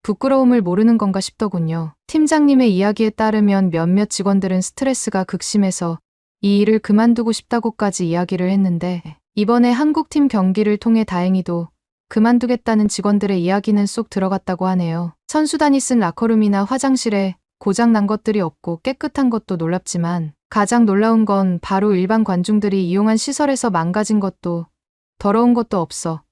부끄러움을 모르는 건가 싶더군요. 팀장님의 이야기에 따르면 몇몇 직원들은 스트레스가 극심해서 이 일을 그만두고 싶다고까지 이야기를 했는데 이번에 한국팀 경기를 통해 다행히도 그만두겠다는 직원들의 이야기는 쏙 들어갔다고 하네요. 선수단이 쓴 라커룸이나 화장실에 고장 난 것들이 없고 깨끗한 것도 놀랍지만 가장 놀라운 건 바로 일반 관중들이 이용한 시설에서 망가진 것도 더러운 것도 없어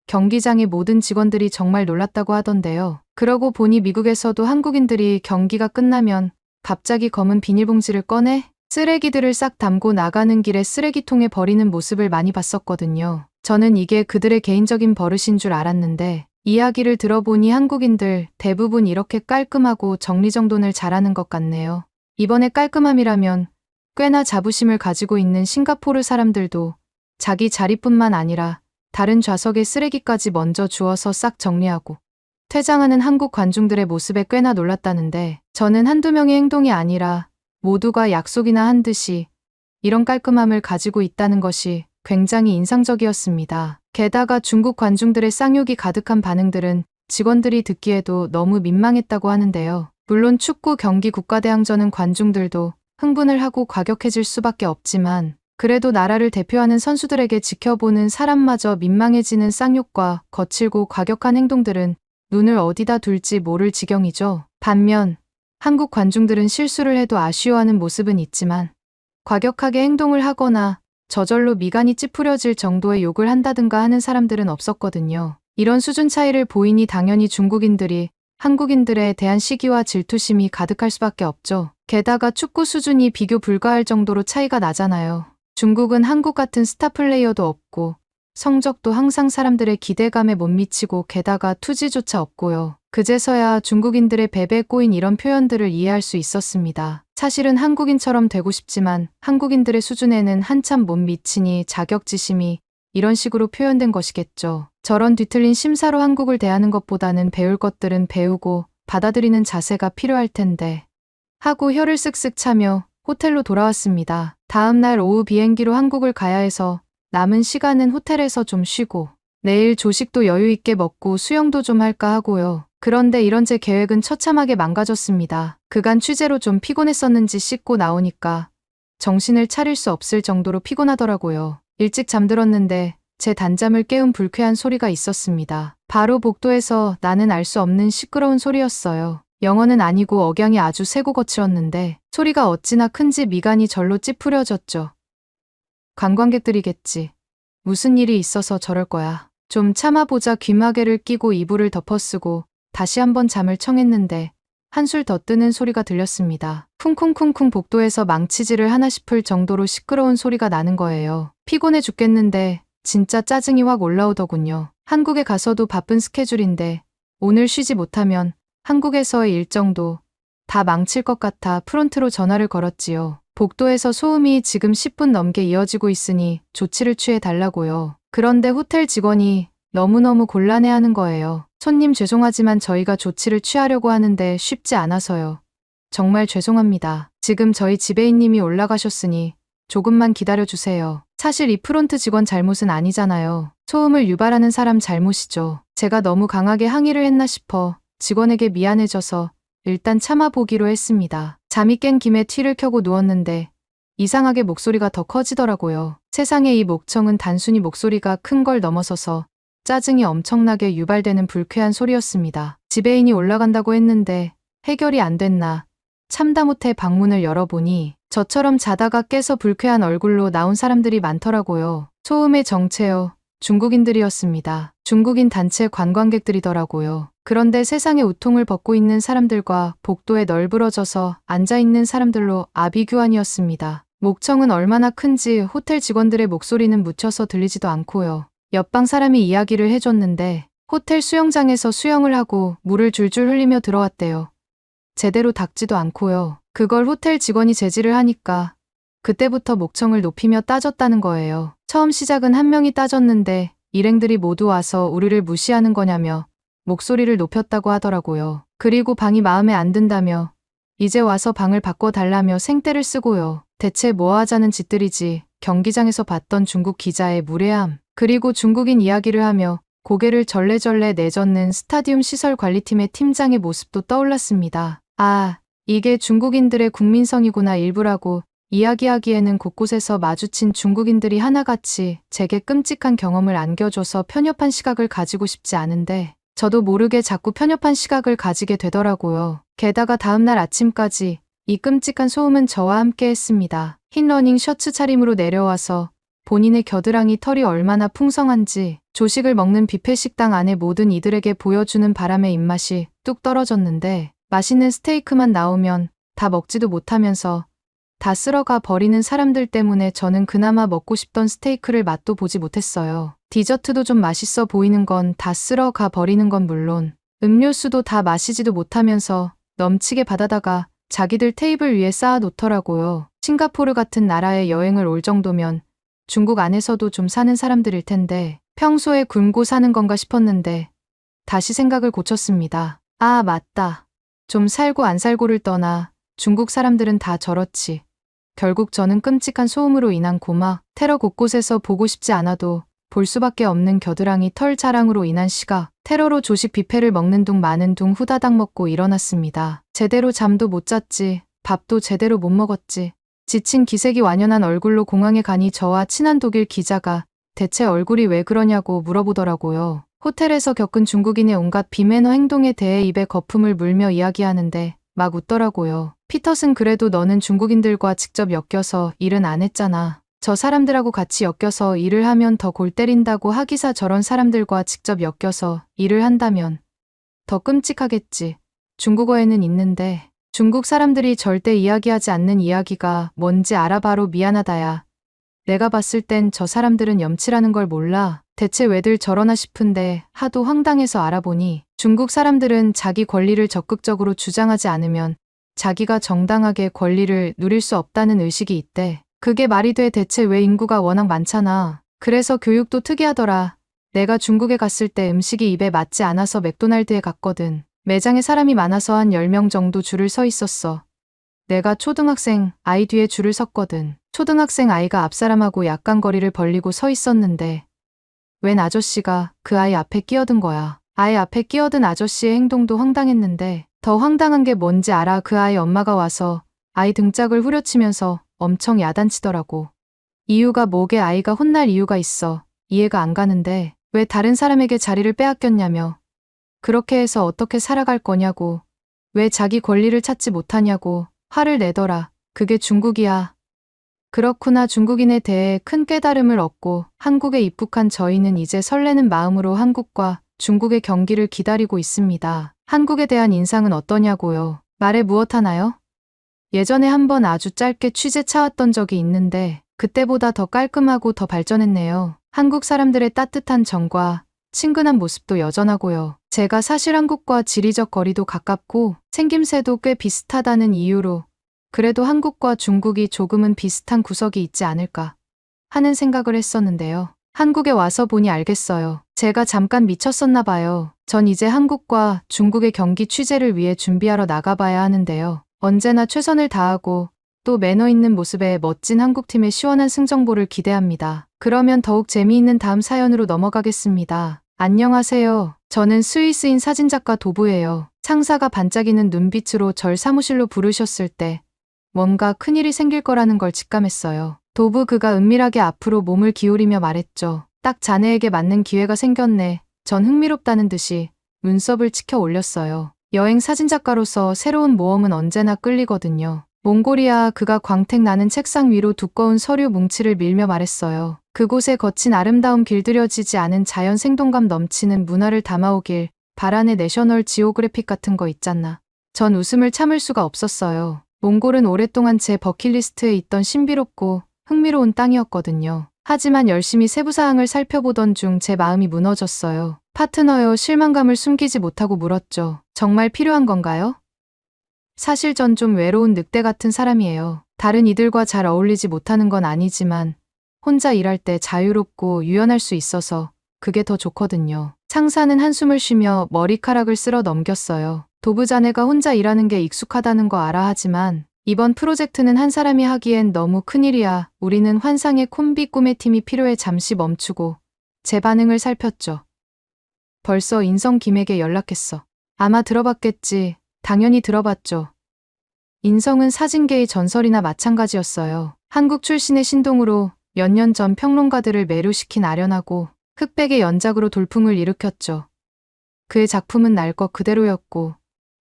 경기장의 모든 직원들이 정말 놀랐다고 하던데요. 그러고 보니 미국에서도 한국인들이 경기가 끝나면 갑자기 검은 비닐봉지를 꺼내 쓰레기들을 싹 담고 나가는 길에 쓰레기통에 버리는 모습을 많이 봤었거든요. 저는 이게 그들의 개인적인 버릇인 줄 알았는데 이야기를 들어보니 한국인들 대부분 이렇게 깔끔하고 정리정돈을 잘하는 것 같네요. 이번에 깔끔함이라면 꽤나 자부심을 가지고 있는 싱가포르 사람들도 자기 자리뿐만 아니라 다른 좌석에 쓰레기까지 먼저 주워서 싹 정리하고 퇴장하는 한국 관중들의 모습에 꽤나 놀랐다는데 저는 한두 명의 행동이 아니라 모두가 약속이나 한 듯이 이런 깔끔함을 가지고 있다는 것이 굉장히 인상적이었습니다. 게다가 중국 관중들의 쌍욕이 가득한 반응들은 직원들이 듣기에도 너무 민망했다고 하는데요. 물론 축구 경기 국가대항전은 관중들도 흥분을 하고 과격해질 수밖에 없지만 그래도 나라를 대표하는 선수들에게 지켜보는 사람마저 민망해지는 쌍욕과 거칠고 과격한 행동들은 눈을 어디다 둘지 모를 지경이죠. 반면 한국 관중들은 실수를 해도 아쉬워하는 모습은 있지만 과격하게 행동을 하거나 저절로 미간이 찌푸려질 정도의 욕을 한다든가 하는 사람들은 없었거든요. 이런 수준 차이를 보이니 당연히 중국인들이 한국인들에 대한 시기와 질투심이 가득할 수밖에 없죠. 게다가 축구 수준이 비교 불가할 정도로 차이가 나잖아요. 중국은 한국 같은 스타 플레이어도 없고 성적도 항상 사람들의 기대감에 못 미치고 게다가 투지조차 없고요. 그제서야 중국인들의 배배에 꼬인 이런 표현들을 이해할 수 있었습니다. 사실은 한국인처럼 되고 싶지만 한국인들의 수준에는 한참 못 미치니 자격지심이 이런 식으로 표현된 것이겠죠. 저런 뒤틀린 심사로 한국을 대하는 것보다는 배울 것들은 배우고 받아들이는 자세가 필요할 텐데 하고 혀를 쓱쓱 차며 호텔로 돌아왔습니다. 다음 날 오후 비행기로 한국을 가야 해서 남은 시간은 호텔에서 좀 쉬고 내일 조식도 여유 있게 먹고 수영도 좀 할까 하고요. 그런데 이런 제 계획은 처참하게 망가졌습니다. 그간 취재로 좀 피곤했었는지 씻고 나오니까 정신을 차릴 수 없을 정도로 피곤하더라고요. 일찍 잠들었는데 제 단잠을 깨운 불쾌한 소리가 있었습니다. 바로 복도에서 나는 알 수 없는 시끄러운 소리였어요. 영어는 아니고 억양이 아주 세고 거칠었는데 소리가 어찌나 큰지 미간이 절로 찌푸려졌죠. 관광객들이겠지. 무슨 일이 있어서 저럴 거야. 좀 참아보자 귀마개를 끼고 이불을 덮어쓰고 다시 한번 잠을 청했는데 한술 더 뜨는 소리가 들렸습니다. 쿵쿵쿵쿵 복도에서 망치질을 하나 싶을 정도로 시끄러운 소리가 나는 거예요. 피곤해 죽겠는데 진짜 짜증이 확 올라오더군요. 한국에 가서도 바쁜 스케줄인데 오늘 쉬지 못하면 한국에서의 일정도 다 망칠 것 같아 프론트로 전화를 걸었지요. 복도에서 소음이 지금 10분 넘게 이어지고 있으니 조치를 취해 달라고요. 그런데 호텔 직원이 너무너무 곤란해하는 거예요. 손님 죄송하지만 저희가 조치를 취하려고 하는데 쉽지 않아서요. 정말 죄송합니다. 지금 저희 지배인님이 올라가셨으니 조금만 기다려주세요. 사실 이 프론트 직원 잘못은 아니잖아요. 소음을 유발하는 사람 잘못이죠. 제가 너무 강하게 항의를 했나 싶어 직원에게 미안해져서 일단 참아보기로 했습니다. 잠이 깬 김에 TV를 켜고 누웠는데 이상하게 목소리가 더 커지더라고요. 세상에 이 목청은 단순히 목소리가 큰 걸 넘어서서 짜증이 엄청나게 유발되는 불쾌한 소리였습니다. 지배인이 올라간다고 했는데 해결이 안 됐나 참다 못해 방문을 열어보니 저처럼 자다가 깨서 불쾌한 얼굴로 나온 사람들이 많더라고요. 소음의 정체요. 중국인들이었습니다. 중국인 단체 관광객들이더라고요. 그런데 세상에 우통을 벗고 있는 사람들과 복도에 널브러져서 앉아있는 사람들로 아비규환이었습니다. 목청은 얼마나 큰지 호텔 직원들의 목소리는 묻혀서 들리지도 않고요. 옆방 사람이 이야기를 해줬는데 호텔 수영장에서 수영을 하고 물을 줄줄 흘리며 들어왔대요. 제대로 닦지도 않고요. 그걸 호텔 직원이 제지를 하니까 그때부터 목청을 높이며 따졌다는 거예요. 처음 시작은 한 명이 따졌는데 일행들이 모두 와서 우리를 무시하는 거냐며 목소리를 높였다고 하더라고요. 그리고 방이 마음에 안 든다며 이제 와서 방을 바꿔달라며 생떼를 쓰고요. 대체 뭐 하자는 짓들이지. 경기장에서 봤던 중국 기자의 무례함 그리고 중국인 이야기를 하며 고개를 절레절레 내젓는 스타디움 시설관리팀의 팀장의 모습도 떠올랐습니다. 아, 이게 중국인들의 국민성이구나 일부라고 이야기하기에는 곳곳에서 마주친 중국인들이 하나같이 제게 끔찍한 경험을 안겨줘서 편협한 시각을 가지고 싶지 않은데 저도 모르게 자꾸 편협한 시각을 가지게 되더라고요. 게다가 다음날 아침까지 이 끔찍한 소음은 저와 함께 했습니다. 흰 러닝 셔츠 차림으로 내려와서 본인의 겨드랑이 털이 얼마나 풍성한지 조식을 먹는 뷔페 식당 안에 모든 이들에게 보여주는 바람에 입맛이 뚝 떨어졌는데 맛있는 스테이크만 나오면 다 먹지도 못하면서 다 쓸어가 버리는 사람들 때문에 저는 그나마 먹고 싶던 스테이크를 맛도 보지 못했어요. 디저트도 좀 맛있어 보이는 건 다 쓸어가 버리는 건 물론 음료수도 다 마시지도 못하면서 넘치게 받아다가 자기들 테이블 위에 쌓아 놓더라고요. 싱가포르 같은 나라에 여행을 올 정도면 중국 안에서도 좀 사는 사람들일 텐데 평소에 굶고 사는 건가 싶었는데 다시 생각을 고쳤습니다. 아, 맞다. 좀 살고 안 살고를 떠나 중국 사람들은 다 저렇지. 결국 저는 끔찍한 소음으로 인한 고막, 테러 곳곳에서 보고 싶지 않아도 볼 수밖에 없는 겨드랑이 털 자랑으로 인한 시각, 테러로 조식 뷔페를 먹는 둥 마는 둥 후다닥 먹고 일어났습니다. 제대로 잠도 못 잤지, 밥도 제대로 못 먹었지. 지친 기색이 완연한 얼굴로 공항에 가니 저와 친한 독일 기자가 대체 얼굴이 왜 그러냐고 물어보더라고요. 호텔에서 겪은 중국인의 온갖 비매너 행동에 대해 입에 거품을 물며 이야기하는데 막 웃더라고요. 피터슨, 그래도 너는 중국인들과 직접 엮여서 일은 안 했잖아. 저 사람들하고 같이 엮여서 일을 하면 더 골 때린다고 하기사 저런 사람들과 직접 엮여서 일을 한다면 더 끔찍하겠지. 중국어에는 있는데 중국 사람들이 절대 이야기하지 않는 이야기가 뭔지 알아봐로 미안하다야. 내가 봤을 땐 저 사람들은 염치라는 걸 몰라. 대체 왜들 저러나 싶은데 하도 황당해서 알아보니 중국 사람들은 자기 권리를 적극적으로 주장하지 않으면 자기가 정당하게 권리를 누릴 수 없다는 의식이 있대. 그게 말이 돼. 대체 왜 인구가 워낙 많잖아. 그래서 교육도 특이하더라. 내가 중국에 갔을 때 음식이 입에 맞지 않아서 맥도날드에 갔거든. 매장에 사람이 많아서 한 10명 정도 줄을 서 있었어. 내가 초등학생 아이 뒤에 줄을 섰거든. 초등학생 아이가 앞사람하고 약간 거리를 벌리고 서 있었는데 웬 아저씨가 그 아이 앞에 끼어든 거야. 아이 앞에 끼어든 아저씨의 행동도 황당했는데 더 황당한 게 뭔지 알아? 그 아이 엄마가 와서 아이 등짝을 후려치면서 엄청 야단치더라고. 이유가 뭐게? 아이가 혼날 이유가 있어. 이해가 안 가는데 왜 다른 사람에게 자리를 빼앗겼냐며. 그렇게 해서 어떻게 살아갈 거냐고. 왜 자기 권리를 찾지 못하냐고 화를 내더라. 그게 중국이야. 그렇구나. 중국인에 대해 큰 깨달음을 얻고 한국에 입국한 저희는 이제 설레는 마음으로 한국과 중국의 경기를 기다리고 있습니다. 한국에 대한 인상은 어떠냐고요? 말해 무엇 하나요? 예전에 한번 아주 짧게 취재 차왔던 적이 있는데 그때보다 더 깔끔하고 더 발전했네요. 한국 사람들의 따뜻한 정과 친근한 모습도 여전하고요. 제가 사실 한국과 지리적 거리도 가깝고 생김새도 꽤 비슷하다는 이유로 그래도 한국과 중국이 조금은 비슷한 구석이 있지 않을까 하는 생각을 했었는데요. 한국에 와서 보니 알겠어요. 제가 잠깐 미쳤었나 봐요. 전 이제 한국과 중국의 경기 취재를 위해 준비하러 나가봐야 하는데요. 언제나 최선을 다하고 또 매너 있는 모습의 멋진 한국팀의 시원한 승정보를 기대합니다. 그러면 더욱 재미있는 다음 사연으로 넘어가겠습니다. 안녕하세요. 저는 스위스인 사진작가 도부예요. 상사가 반짝이는 눈빛으로 절 사무실로 부르셨을 때 뭔가 큰일이 생길 거라는 걸 직감했어요. 도부, 그가 은밀하게 앞으로 몸을 기울이며 말했죠. 딱 자네에게 맞는 기회가 생겼네. 전 흥미롭다는 듯이 눈썹을 치켜 올렸어요. 여행 사진작가로서 새로운 모험은 언제나 끌리거든요. 몽골이야. 그가 광택 나는 책상 위로 두꺼운 서류 뭉치를 밀며 말했어요. 그곳에 거친 아름다움, 길들여지지 않은 자연, 생동감 넘치는 문화를 담아오길 바라네. 내셔널 지오그래픽 같은 거 있잖아. 전 웃음을 참을 수가 없었어요. 몽골은 오랫동안 제 버킷리스트에 있던 신비롭고 흥미로운 땅이었거든요. 하지만 열심히 세부사항을 살펴보던 중 제 마음이 무너졌어요. 파트너요. 실망감을 숨기지 못하고 물었죠. 정말 필요한 건가요? 사실 전 좀 외로운 늑대 같은 사람이에요. 다른 이들과 잘 어울리지 못하는 건 아니지만 혼자 일할 때 자유롭고 유연할 수 있어서 그게 더 좋거든요. 상사는 한숨을 쉬며 머리카락을 쓸어 넘겼어요. 도부, 자네가 혼자 일하는 게 익숙하다는 거 알아. 하지만 이번 프로젝트는 한 사람이 하기엔 너무 큰일이야. 우리는 환상의 콤비 꿈의 팀이 필요해. 잠시 멈추고 제 반응을 살폈죠. 벌써 인성 김에게 연락했어. 아마 들어봤겠지. 당연히 들어봤죠. 인성은 사진계의 전설이나 마찬가지였어요. 한국 출신의 신동으로 몇 년 전 평론가들을 매료시킨 아련하고 흑백의 연작으로 돌풍을 일으켰죠. 그의 작품은 날 것 그대로였고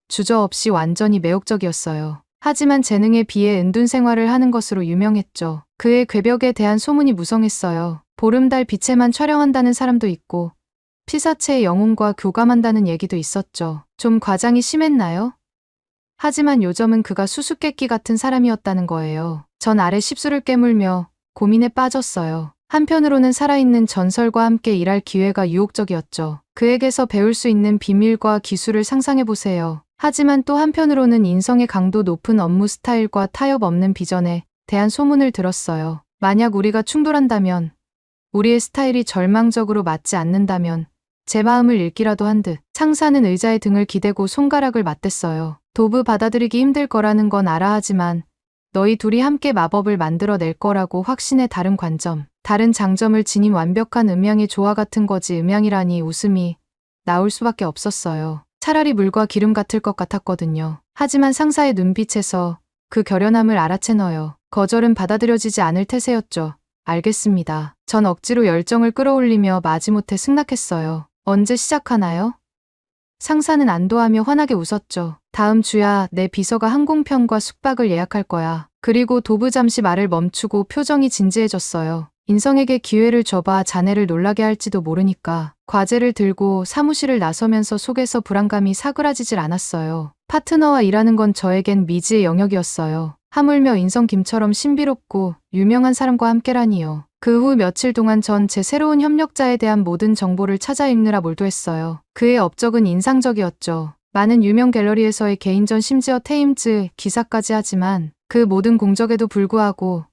주저없이 완전히 매혹적이었어요. 하지만 재능에 비해 은둔 생활을 하는 것으로 유명했죠. 그의 궤벽에 대한 소문이 무성했어요. 보름달 빛에만 촬영한다는 사람도 있고 피사체의 영혼과 교감한다는 얘기도 있었죠. 좀 과장이 심했나요? 하지만 요점은 그가 수수께끼 같은 사람이었다는 거예요. 전 아래 십수를 깨물며 고민에 빠졌어요. 한편으로는 살아있는 전설과 함께 일할 기회가 유혹적이었죠. 그에게서 배울 수 있는 비밀과 기술을 상상해보세요. 하지만 또 한편으로는 인성의 강도 높은 업무 스타일과 타협 없는 비전에 대한 소문을 들었어요. 만약 우리가 충돌한다면, 우리의 스타일이 절망적으로 맞지 않는다면 제 마음을 읽기라도 한 듯 상사는 의자에 등을 기대고 손가락을 맞댔어요. 도브 받아들이기 힘들 거라는 건 알아 하지만 너희 둘이 함께 마법을 만들어낼 거라고 확신해. 다른 관점, 다른 장점을 지닌 완벽한 음양의 조화 같은 거지. 음양이라니. 웃음이 나올 수밖에 없었어요. 차라리 물과 기름 같을 것 같았거든요. 하지만 상사의 눈빛에서 그 결연함을 알아채너요. 거절은 받아들여지지 않을 태세였죠. 알겠습니다. 전 억지로 열정을 끌어올리며 마지못해 승낙했어요. 언제 시작하나요? 상사는 안도하며 환하게 웃었죠. 다음 주야. 내 비서가 항공편과 숙박을 예약할 거야. 그리고 도브 잠시 말을 멈추고 표정이 진지해졌어요. 인성에게 기회를 줘봐. 자네를 놀라게 할지도 모르니까. 과제를 들고 사무실을 나서면서 속에서 불안감이 사그라지질 않았어요. 파트너와 일하는 건 저에겐 미지의 영역이었어요. 하물며 인성김처럼 신비롭고 유명한 사람과 함께라니요. 그 후 며칠 동안 전 제 새로운 협력자에 대한 모든 정보를 찾아 읽느라 몰두했어요. 그의 업적은 인상적이었죠. 많은 유명 갤러리에서의 개인전, 심지어 테임즈 기사까지. 하지만 그 모든 공적에도 불구하고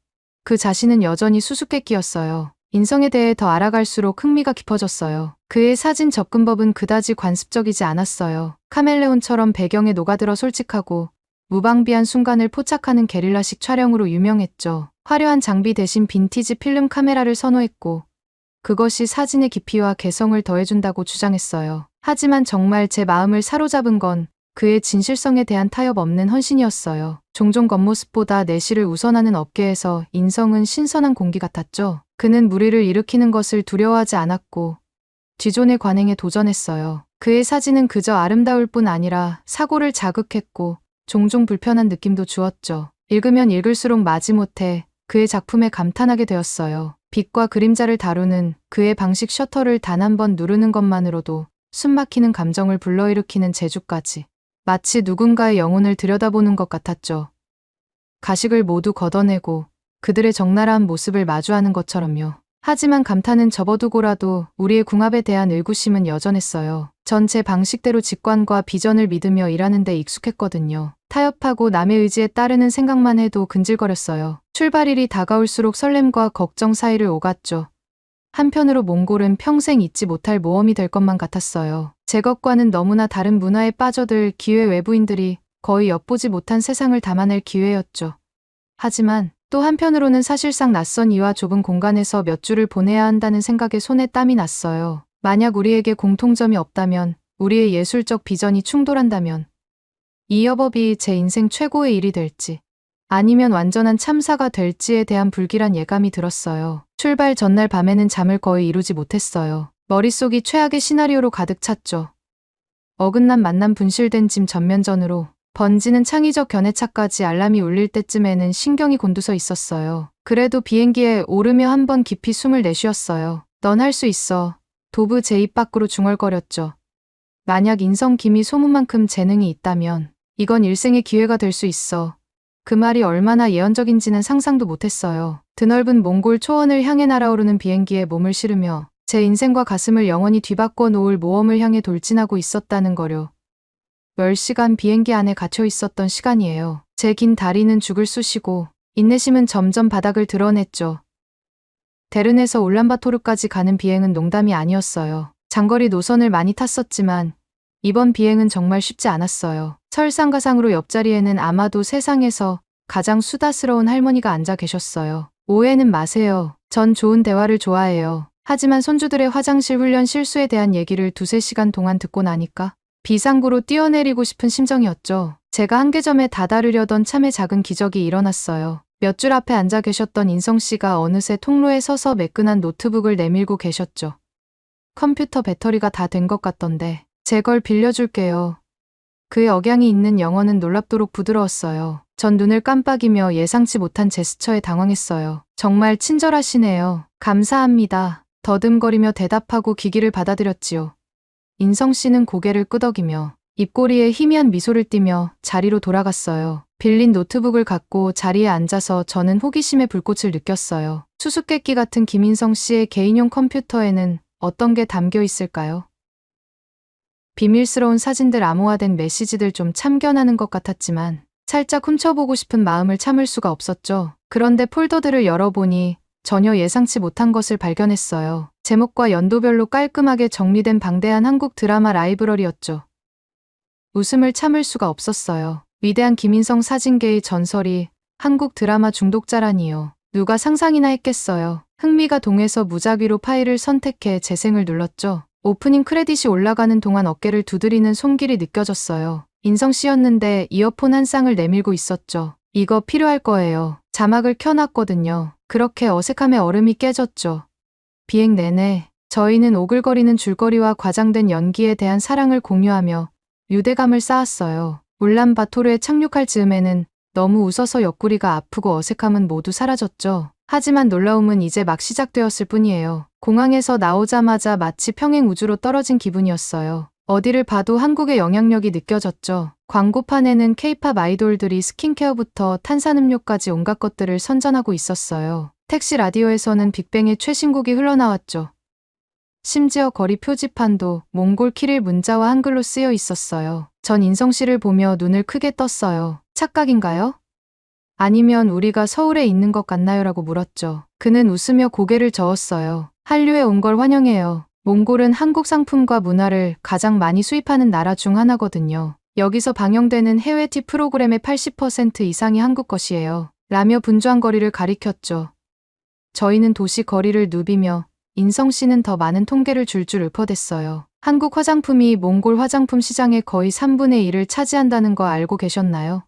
그 자신은 여전히 수수께끼였어요. 인성에 대해 더 알아갈수록 흥미가 깊어졌어요. 그의 사진 접근법은 그다지 관습적이지 않았어요. 카멜레온처럼 배경에 녹아들어 솔직하고 무방비한 순간을 포착하는 게릴라식 촬영으로 유명했죠. 화려한 장비 대신 빈티지 필름 카메라를 선호했고 그것이 사진의 깊이와 개성을 더해준다고 주장했어요. 하지만 정말 제 마음을 사로잡은 건 그의 진실성에 대한 타협 없는 헌신이었어요. 종종 겉모습보다 내실을 우선하는 업계에서 인성은 신선한 공기 같았죠. 그는 무리를 일으키는 것을 두려워하지 않았고 뒤존의 관행에 도전했어요. 그의 사진은 그저 아름다울 뿐 아니라 사고를 자극했고 종종 불편한 느낌도 주었죠. 읽으면 읽을수록 마지못해 그의 작품에 감탄하게 되었어요. 빛과 그림자를 다루는 그의 방식, 셔터를 단 한 번 누르는 것만으로도 숨막히는 감정을 불러일으키는 재주까지. 마치 누군가의 영혼을 들여다보는 것 같았죠. 가식을 모두 걷어내고 그들의 적나라한 모습을 마주하는 것처럼요. 하지만 감탄은 접어두고라도 우리의 궁합에 대한 의구심은 여전했어요. 전 제 방식대로 직관과 비전을 믿으며 일하는 데 익숙했거든요. 타협하고 남의 의지에 따르는 생각만 해도 근질거렸어요. 출발일이 다가올수록 설렘과 걱정 사이를 오갔죠. 한편으로 몽골은 평생 잊지 못할 모험이 될 것만 같았어요. 제 것과는 너무나 다른 문화에 빠져들 기회, 외부인들이 거의 엿보지 못한 세상을 담아낼 기회였죠. 하지만 또 한편으로는 사실상 낯선 이와 좁은 공간에서 몇 주를 보내야 한다는 생각에 손에 땀이 났어요. 만약 우리에게 공통점이 없다면, 우리의 예술적 비전이 충돌한다면 이 협업이 제 인생 최고의 일이 될지 아니면 완전한 참사가 될지에 대한 불길한 예감이 들었어요. 출발 전날 밤에는 잠을 거의 이루지 못했어요. 머릿속이 최악의 시나리오로 가득 찼죠. 어긋난 만남, 분실된 짐, 전면전으로 번지는 창의적 견해차까지. 알람이 울릴 때쯤에는 신경이 곤두서 있었어요. 그래도 비행기에 오르며 한번 깊이 숨을 내쉬었어요. 넌 할 수 있어. 도브 제 입 밖으로 중얼거렸죠. 만약 인성 김이 소문만큼 재능이 있다면 이건 일생의 기회가 될 수 있어. 그 말이 얼마나 예언적인지는 상상도 못했어요. 드넓은 몽골 초원을 향해 날아오르는 비행기에 몸을 실으며 제 인생과 가슴을 영원히 뒤바꿔 놓을 모험을 향해 돌진하고 있었다는 거려. 10시간 비행기 안에 갇혀 있었던 시간이에요. 제 긴 다리는 죽을 쑤시고 인내심은 점점 바닥을 드러냈죠. 데른에서 울란바토르까지 가는 비행은 농담이 아니었어요. 장거리 노선을 많이 탔었지만 이번 비행은 정말 쉽지 않았어요. 설상가상으로 옆자리에는 아마도 세상에서 가장 수다스러운 할머니가 앉아 계셨어요. 오해는 마세요. 전 좋은 대화를 좋아해요. 하지만 손주들의 화장실 훈련 실수에 대한 얘기를 2~3시간 동안 듣고 나니까 비상구로 뛰어내리고 싶은 심정이었죠. 제가 한계점에 다다르려던 참의 작은 기적이 일어났어요. 몇 줄 앞에 앉아 계셨던 인성 씨가 어느새 통로에 서서 매끈한 노트북을 내밀고 계셨죠. 컴퓨터 배터리가 다 된 것 같던데 제 걸 빌려줄게요. 그의 억양이 있는 영어는 놀랍도록 부드러웠어요. 전 눈을 깜빡이며 예상치 못한 제스처에 당황했어요. 정말 친절하시네요. 감사합니다. 더듬거리며 대답하고 기기를 받아들였지요. 인성 씨는 고개를 끄덕이며 입꼬리에 희미한 미소를 띠며 자리로 돌아갔어요. 빌린 노트북을 갖고 자리에 앉아서 저는 호기심의 불꽃을 느꼈어요. 수수께끼 같은 김인성 씨의 개인용 컴퓨터에는 어떤 게 담겨 있을까요? 비밀스러운 사진들, 암호화된 메시지들, 좀 참견하는 것 같았지만 살짝 훔쳐보고 싶은 마음을 참을 수가 없었죠. 그런데 폴더들을 열어보니 전혀 예상치 못한 것을 발견했어요. 제목과 연도별로 깔끔하게 정리된 방대한 한국 드라마 라이브러리였죠. 웃음을 참을 수가 없었어요. 위대한 김인성 사진계의 전설이 한국 드라마 중독자라니요. 누가 상상이나 했겠어요. 흥미가 동해서 무작위로 파일을 선택해 재생을 눌렀죠. 오프닝 크레딧이 올라가는 동안 어깨를 두드리는 손길이 느껴졌어요. 인성 씨였는데 이어폰 한 쌍을 내밀고 있었죠. 이거 필요할 거예요. 자막을 켜놨거든요. 그렇게 어색함의 얼음이 깨졌죠. 비행 내내 저희는 오글거리는 줄거리와 과장된 연기에 대한 사랑을 공유하며 유대감을 쌓았어요. 울란바토르에 착륙할 즈음에는 너무 웃어서 옆구리가 아프고 어색함은 모두 사라졌죠. 하지만 놀라움은 이제 막 시작되었을 뿐이에요. 공항에서 나오자마자 마치 평행 우주로 떨어진 기분이었어요. 어디를 봐도 한국의 영향력이 느껴졌죠. 광고판에는 케이팝 아이돌들이 스킨케어부터 탄산음료까지 온갖 것들을 선전하고 있었어요. 택시 라디오에서는 빅뱅의 최신곡이 흘러나왔죠. 심지어 거리 표지판도 몽골 키릴 문자와 한글로 쓰여 있었어요. 전 인성 씨를 보며 눈을 크게 떴어요. 착각인가요? 아니면 우리가 서울에 있는 것 같나요? 라고 물었죠. 그는 웃으며 고개를 저었어요. 한류에 온 걸 환영해요. 몽골은 한국 상품과 문화를 가장 많이 수입하는 나라 중 하나거든요. 여기서 방영되는 해외 TV 프로그램의 80% 이상이 한국 것이에요. 라며 분주한 거리를 가리켰죠. 저희는 도시 거리를 누비며 인성 씨는 더 많은 통계를 줄줄 읊어댔어요. 한국 화장품이 몽골 화장품 시장의 거의 3분의 1을 차지한다는 거 알고 계셨나요?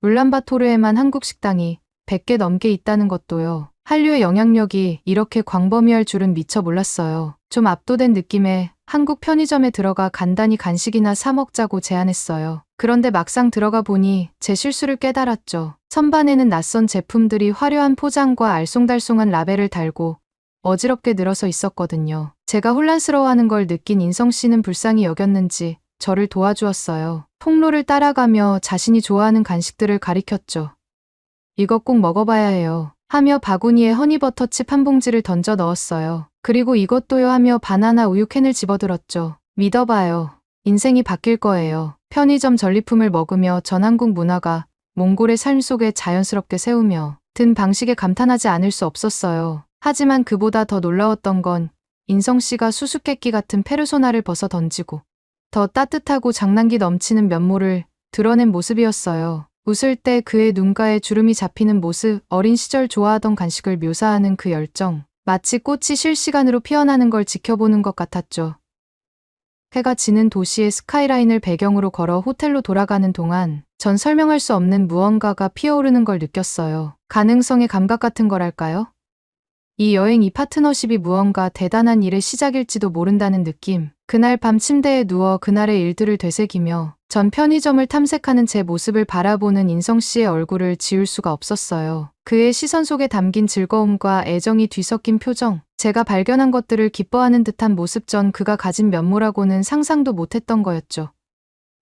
울란바토르에만 한국 식당이 100개 넘게 있다는 것도요. 한류의 영향력이 이렇게 광범위할 줄은 미처 몰랐어요. 좀 압도된 느낌에 한국 편의점에 들어가 간단히 간식이나 사 먹자고 제안했어요. 그런데 막상 들어가 보니 제 실수를 깨달았죠. 선반에는 낯선 제품들이 화려한 포장과 알쏭달쏭한 라벨을 달고 어지럽게 늘어서 있었거든요. 제가 혼란스러워하는 걸 느낀 인성 씨는 불쌍히 여겼는지 저를 도와주었어요. 통로를 따라가며 자신이 좋아하는 간식들을 가리켰죠. 이거 꼭 먹어봐야 해요. 하며 바구니에 허니버터칩 한 봉지를 던져 넣었어요. 그리고 이것도요 하며 바나나 우유 캔을 집어들었죠. 믿어봐요. 인생이 바뀔 거예요. 편의점 전리품을 먹으며 전 한국 문화가 몽골의 삶 속에 자연스럽게 세우며 든 방식에 감탄하지 않을 수 없었어요. 하지만 그보다 더 놀라웠던 건 인성 씨가 수수께끼 같은 페르소나를 벗어 던지고 더 따뜻하고 장난기 넘치는 면모를 드러낸 모습이었어요. 웃을 때 그의 눈가에 주름이 잡히는 모습, 어린 시절 좋아하던 간식을 묘사하는 그 열정, 마치 꽃이 실시간으로 피어나는 걸 지켜보는 것 같았죠. 해가 지는 도시의 스카이라인을 배경으로 걸어 호텔로 돌아가는 동안 전 설명할 수 없는 무언가가 피어오르는 걸 느꼈어요. 가능성의 감각 같은 거랄까요? 이 여행, 이 파트너십이 무언가 대단한 일의 시작일지도 모른다는 느낌. 그날 밤 침대에 누워 그날의 일들을 되새기며 전 편의점을 탐색하는 제 모습을 바라보는 인성 씨의 얼굴을 지울 수가 없었어요. 그의 시선 속에 담긴 즐거움과 애정이 뒤섞인 표정, 제가 발견한 것들을 기뻐하는 듯한 모습, 전 그가 가진 면모라고는 상상도 못했던 거였죠.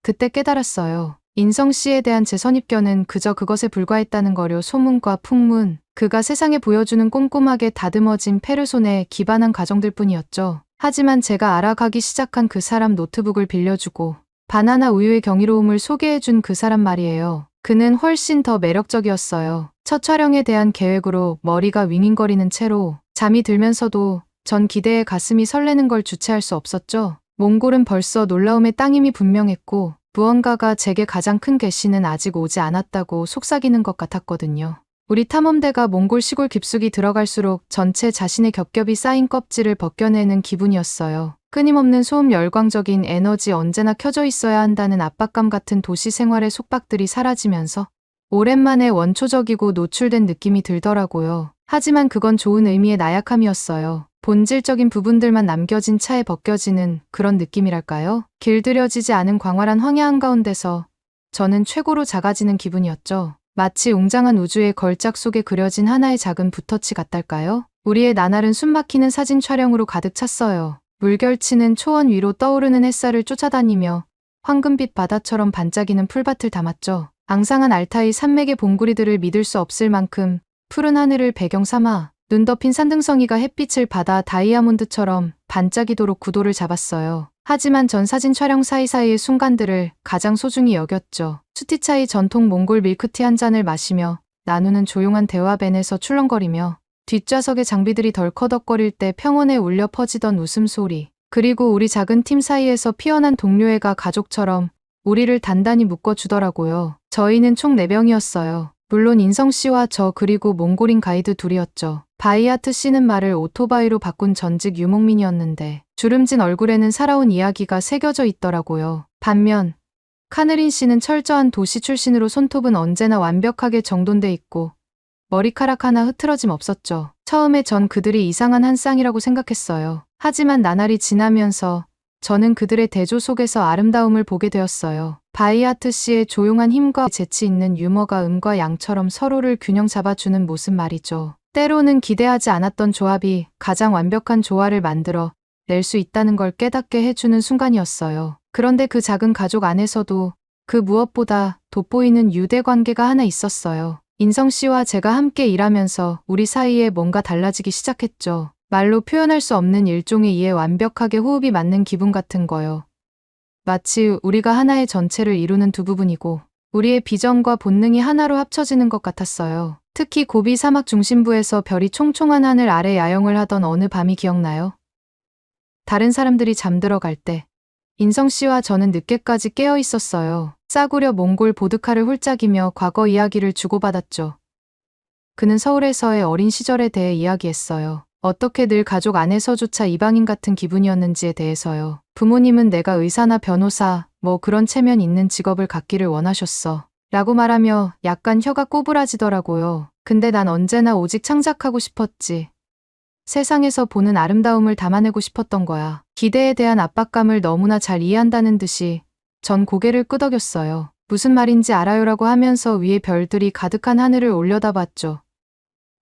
그때 깨달았어요. 인성 씨에 대한 제 선입견은 그저 그것에 불과했다는 거려. 소문과 풍문, 그가 세상에 보여주는 꼼꼼하게 다듬어진 페르소나에 기반한 가정들 뿐이었죠. 하지만 제가 알아가기 시작한 그 사람, 노트북을 빌려주고 바나나 우유의 경이로움을 소개해준 그 사람 말이에요. 그는 훨씬 더 매력적이었어요. 첫 촬영에 대한 계획으로 머리가 윙윙거리는 채로 잠이 들면서도 전 기대에 가슴이 설레는 걸 주체할 수 없었죠. 몽골은 벌써 놀라움의 땅임이 분명했고 무언가가 제게 가장 큰 계시는 아직 오지 않았다고 속삭이는 것 같았거든요. 우리 탐험대가 몽골 시골 깊숙이 들어갈수록 전체 자신의 겹겹이 쌓인 껍질을 벗겨내는 기분이었어요. 끊임없는 소음, 열광적인 에너지, 언제나 켜져 있어야 한다는 압박감 같은 도시 생활의 속박들이 사라지면서 오랜만에 원초적이고 노출된 느낌이 들더라고요. 하지만 그건 좋은 의미의 나약함이었어요. 본질적인 부분들만 남겨진 차에 벗겨지는 그런 느낌이랄까요? 길들여지지 않은 광활한 황야 한가운데서 저는 최고로 작아지는 기분이었죠. 마치 웅장한 우주의 걸작 속에 그려진 하나의 작은 붓터치 같달까요? 우리의 나날은 숨막히는 사진 촬영으로 가득 찼어요. 물결치는 초원 위로 떠오르는 햇살을 쫓아다니며 황금빛 바다처럼 반짝이는 풀밭을 담았죠. 앙상한 알타이 산맥의 봉구리들을 믿을 수 없을 만큼 푸른 하늘을 배경 삼아 눈 덮인 산등성이가 햇빛을 받아 다이아몬드처럼 반짝이도록 구도를 잡았어요. 하지만 전 사진 촬영 사이사이의 순간들을 가장 소중히 여겼죠. 수티차이 전통 몽골 밀크티 한 잔을 마시며 나누는 조용한 대화밴에서 출렁거리며 뒷좌석의 장비들이 덜커덕거릴 때 평원에 울려 퍼지던 웃음소리, 그리고 우리 작은 팀 사이에서 피어난 동료애가 가족처럼 우리를 단단히 묶어주더라고요. 저희는 총 4명이었어요. 물론 인성씨와 저 그리고 몽골인 가이드 둘이었죠. 바이아트 씨는 말을 오토바이로 바꾼 전직 유목민이었는데 주름진 얼굴에는 살아온 이야기가 새겨져 있더라고요. 반면 카느린 씨는 철저한 도시 출신으로 손톱은 언제나 완벽하게 정돈돼 있고 머리카락 하나 흐트러짐 없었죠. 처음에 전 그들이 이상한 한 쌍이라고 생각했어요. 하지만 나날이 지나면서 저는 그들의 대조 속에서 아름다움을 보게 되었어요. 바이아트 씨의 조용한 힘과 재치 있는 유머가 음과 양처럼 서로를 균형 잡아주는 모습 말이죠. 때로는 기대하지 않았던 조합이 가장 완벽한 조화를 만들어 낼 수 있다는 걸 깨닫게 해주는 순간이었어요. 그런데 그 작은 가족 안에서도 그 무엇보다 돋보이는 유대 관계가 하나 있었어요. 인성 씨와 제가 함께 일하면서 우리 사이에 뭔가 달라지기 시작했죠. 말로 표현할 수 없는 일종의 이에 완벽하게 호흡이 맞는 기분 같은 거요. 마치 우리가 하나의 전체를 이루는 두 부분이고 우리의 비전과 본능이 하나로 합쳐지는 것 같았어요. 특히 고비 사막 중심부에서 별이 총총한 하늘 아래 야영을 하던 어느 밤이 기억나요? 다른 사람들이 잠들어 갈 때 인성 씨와 저는 늦게까지 깨어 있었어요. 싸구려 몽골 보드카를 홀짝이며 과거 이야기를 주고받았죠. 그는 서울에서의 어린 시절에 대해 이야기했어요. 어떻게 늘 가족 안에서조차 이방인 같은 기분이었는지에 대해서요. 부모님은 내가 의사나 변호사, 뭐 그런 체면 있는 직업을 갖기를 원하셨어. 라고 말하며 약간 혀가 꼬부라지더라고요. 근데 난 언제나 오직 창작하고 싶었지. 세상에서 보는 아름다움을 담아내고 싶었던 거야. 기대에 대한 압박감을 너무나 잘 이해한다는 듯이 전 고개를 끄덕였어요. 무슨 말인지 알아요라고 하면서 위에 별들이 가득한 하늘을 올려다봤죠.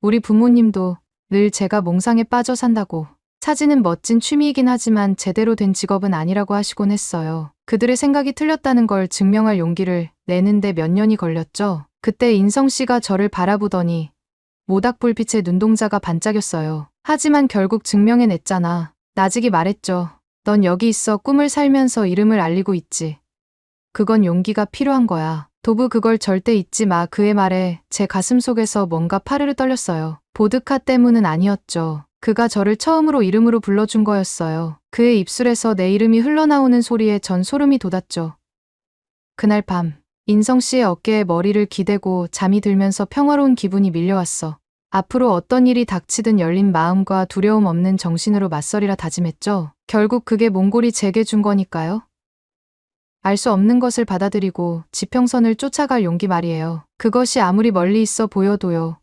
우리 부모님도 늘 제가 몽상에 빠져 산다고, 사진은 멋진 취미이긴 하지만 제대로 된 직업은 아니라고 하시곤 했어요. 그들의 생각이 틀렸다는 걸 증명할 용기를 내는데 몇 년이 걸렸죠. 그때 인성 씨가 저를 바라보더니 모닥불빛에 눈동자가 반짝였어요. 하지만 결국 증명해냈잖아. 나직이 말했죠. 넌 여기 있어 꿈을 살면서 이름을 알리고 있지. 그건 용기가 필요한 거야. 도부 그걸 절대 잊지 마. 그의 말에 제 가슴 속에서 뭔가 파르르 떨렸어요. 보드카 때문은 아니었죠. 그가 저를 처음으로 이름으로 불러준 거였어요. 그의 입술에서 내 이름이 흘러나오는 소리에 전 소름이 돋았죠. 그날 밤, 인성 씨의 어깨에 머리를 기대고 잠이 들면서 평화로운 기분이 밀려왔어. 앞으로 어떤 일이 닥치든 열린 마음과 두려움 없는 정신으로 맞서리라 다짐했죠. 결국 그게 몽골이 제게 준 거니까요. 알 수 없는 것을 받아들이고 지평선을 쫓아갈 용기 말이에요. 그것이 아무리 멀리 있어 보여도요.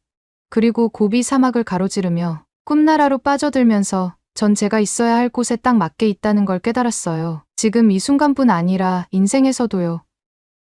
그리고 고비 사막을 가로지르며 꿈나라로 빠져들면서 전 제가 있어야 할 곳에 딱 맞게 있다는 걸 깨달았어요. 지금 이 순간뿐 아니라 인생에서도요.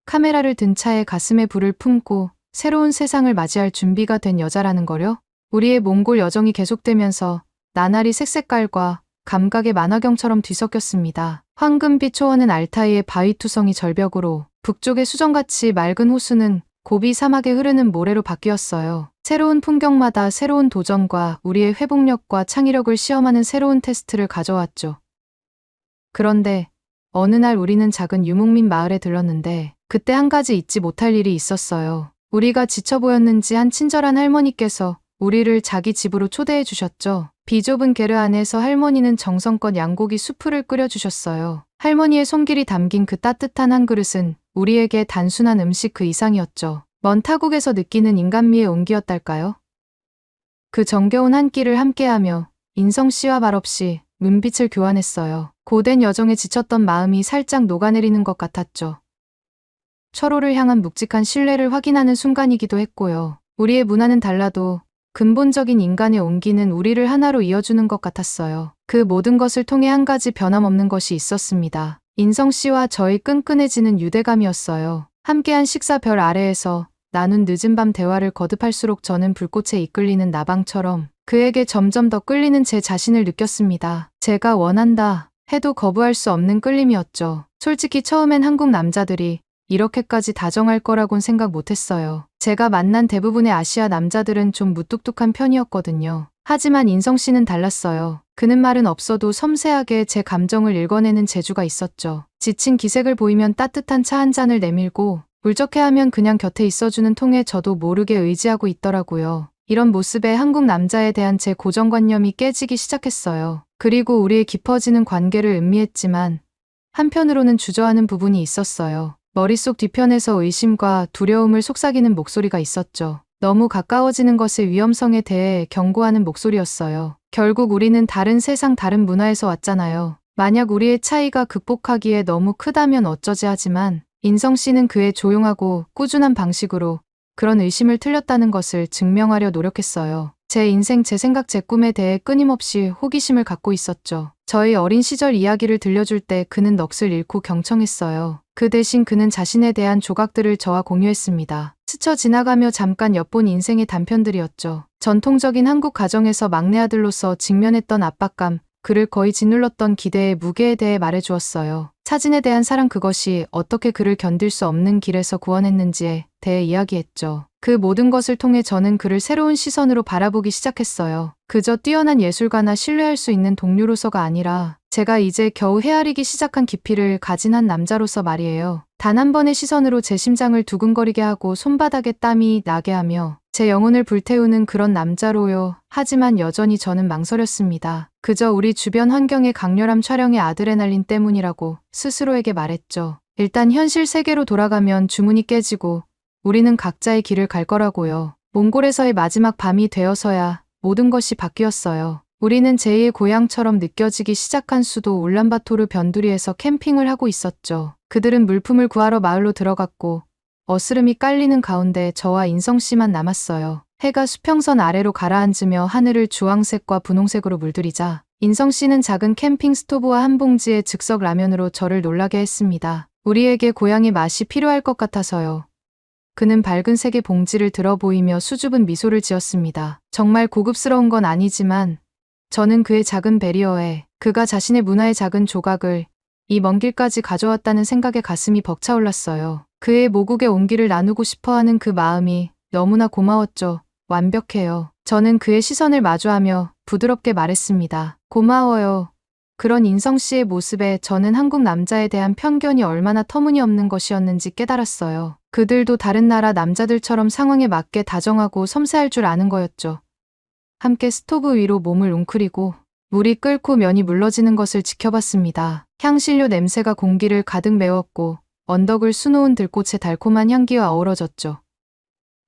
카메라를 든 차에 가슴에 불을 품고 새로운 세상을 맞이할 준비가 된 여자라는 거요. 우리의 몽골 여정이 계속되면서 나날이 색색깔과 감각의 만화경처럼 뒤섞였습니다. 황금빛 초원은 알타이의 바위투성이 절벽으로, 북쪽의 수정같이 맑은 호수는 고비 사막에 흐르는 모래로 바뀌었어요. 새로운 풍경마다 새로운 도전과 우리의 회복력과 창의력을 시험하는 새로운 테스트를 가져왔죠. 그런데 어느 날 우리는 작은 유목민 마을에 들렀는데 그때 한 가지 잊지 못할 일이 있었어요. 우리가 지쳐 보였는지 한 친절한 할머니께서 우리를 자기 집으로 초대해 주셨죠. 비좁은 게르 안에서 할머니는 정성껏 양고기 수프를 끓여주셨어요. 할머니의 손길이 담긴 그 따뜻한 한 그릇은 우리에게 단순한 음식 그 이상이었죠. 먼 타국에서 느끼는 인간미의 온기였달까요? 그 정겨운 한 끼를 함께하며 인성 씨와 말없이 눈빛을 교환했어요. 고된 여정에 지쳤던 마음이 살짝 녹아내리는 것 같았죠. 철호를 향한 묵직한 신뢰를 확인하는 순간이기도 했고요. 우리의 문화는 달라도 근본적인 인간의 온기는 우리를 하나로 이어주는 것 같았어요. 그 모든 것을 통해 한 가지 변함없는 것이 있었습니다. 인성 씨와 저의 끈끈해지는 유대감이었어요. 함께한 식사 별 아래에서 나눈 늦은 밤 대화를 거듭할수록 저는 불꽃에 이끌리는 나방처럼 그에게 점점 더 끌리는 제 자신을 느꼈습니다. 제가 원한다 해도 거부할 수 없는 끌림이었죠. 솔직히 처음엔 한국 남자들이 이렇게까지 다정할 거라곤 생각 못했어요. 제가 만난 대부분의 아시아 남자들은 좀 무뚝뚝한 편이었거든요. 하지만 인성 씨는 달랐어요. 그는 말은 없어도 섬세하게 제 감정을 읽어내는 재주가 있었죠. 지친 기색을 보이면 따뜻한 차 한 잔을 내밀고 울적해하면 그냥 곁에 있어주는 통에 저도 모르게 의지하고 있더라고요. 이런 모습에 한국 남자에 대한 제 고정관념이 깨지기 시작했어요. 그리고 우리의 깊어지는 관계를 음미했지만 한편으로는 주저하는 부분이 있었어요. 머릿속 뒤편에서 의심과 두려움을 속삭이는 목소리가 있었죠. 너무 가까워지는 것의 위험성에 대해 경고하는 목소리였어요. 결국 우리는 다른 세상 다른 문화에서 왔잖아요. 만약 우리의 차이가 극복하기에 너무 크다면 어쩌지 하지만 인성 씨는 그의 조용하고 꾸준한 방식으로 그런 의심을 틀렸다는 것을 증명하려 노력했어요. 제 인생, 제 생각, 제 꿈에 대해 끊임없이 호기심을 갖고 있었죠. 저희 어린 시절 이야기를 들려줄 때 그는 넋을 잃고 경청했어요. 그 대신 그는 자신에 대한 조각들을 저와 공유했습니다. 스쳐 지나가며 잠깐 엿본 인생의 단편들이었죠. 전통적인 한국 가정에서 막내 아들로서 직면했던 압박감, 그를 거의 짓눌렀던 기대의 무게에 대해 말해주었어요. 사진에 대한 사랑, 그것이 어떻게 그를 견딜 수 없는 길에서 구원했는지에 대해 이야기했죠. 그 모든 것을 통해 저는 그를 새로운 시선으로 바라보기 시작했어요. 그저 뛰어난 예술가나 신뢰할 수 있는 동료로서가 아니라 제가 이제 겨우 헤아리기 시작한 깊이를 가진 한 남자로서 말이에요. 단 한 번의 시선으로 제 심장을 두근거리게 하고 손바닥에 땀이 나게 하며 제 영혼을 불태우는 그런 남자로요. 하지만 여전히 저는 망설였습니다. 그저 우리 주변 환경의 강렬함, 촬영의 아드레날린 때문이라고 스스로에게 말했죠. 일단 현실 세계로 돌아가면 주문이 깨지고 우리는 각자의 길을 갈 거라고요. 몽골에서의 마지막 밤이 되어서야 모든 것이 바뀌었어요. 우리는 제2의 고향처럼 느껴지기 시작한 수도 울란바토르 변두리에서 캠핑을 하고 있었죠. 그들은 물품을 구하러 마을로 들어갔고 어스름이 깔리는 가운데 저와 인성 씨만 남았어요. 해가 수평선 아래로 가라앉으며 하늘을 주황색과 분홍색으로 물들이자 인성 씨는 작은 캠핑 스토브와 한 봉지의 즉석 라면으로 저를 놀라게 했습니다. 우리에게 고향의 맛이 필요할 것 같아서요. 그는 밝은 색의 봉지를 들어 보이며 수줍은 미소를 지었습니다. 정말 고급스러운 건 아니지만 저는 그의 작은 배리어에 그가 자신의 문화의 작은 조각을 이 먼 길까지 가져왔다는 생각에 가슴이 벅차올랐어요. 그의 모국의 온기를 나누고 싶어하는 그 마음이 너무나 고마웠죠. 완벽해요. 저는 그의 시선을 마주하며 부드럽게 말했습니다. 고마워요. 그런 인성 씨의 모습에 저는 한국 남자에 대한 편견이 얼마나 터무니없는 것이었는지 깨달았어요. 그들도 다른 나라 남자들처럼 상황에 맞게 다정하고 섬세할 줄 아는 거였죠. 함께 스토브 위로 몸을 웅크리고 물이 끓고 면이 물러지는 것을 지켜봤습니다. 향신료 냄새가 공기를 가득 메웠고 언덕을 수놓은 들꽃의 달콤한 향기와 어우러졌죠.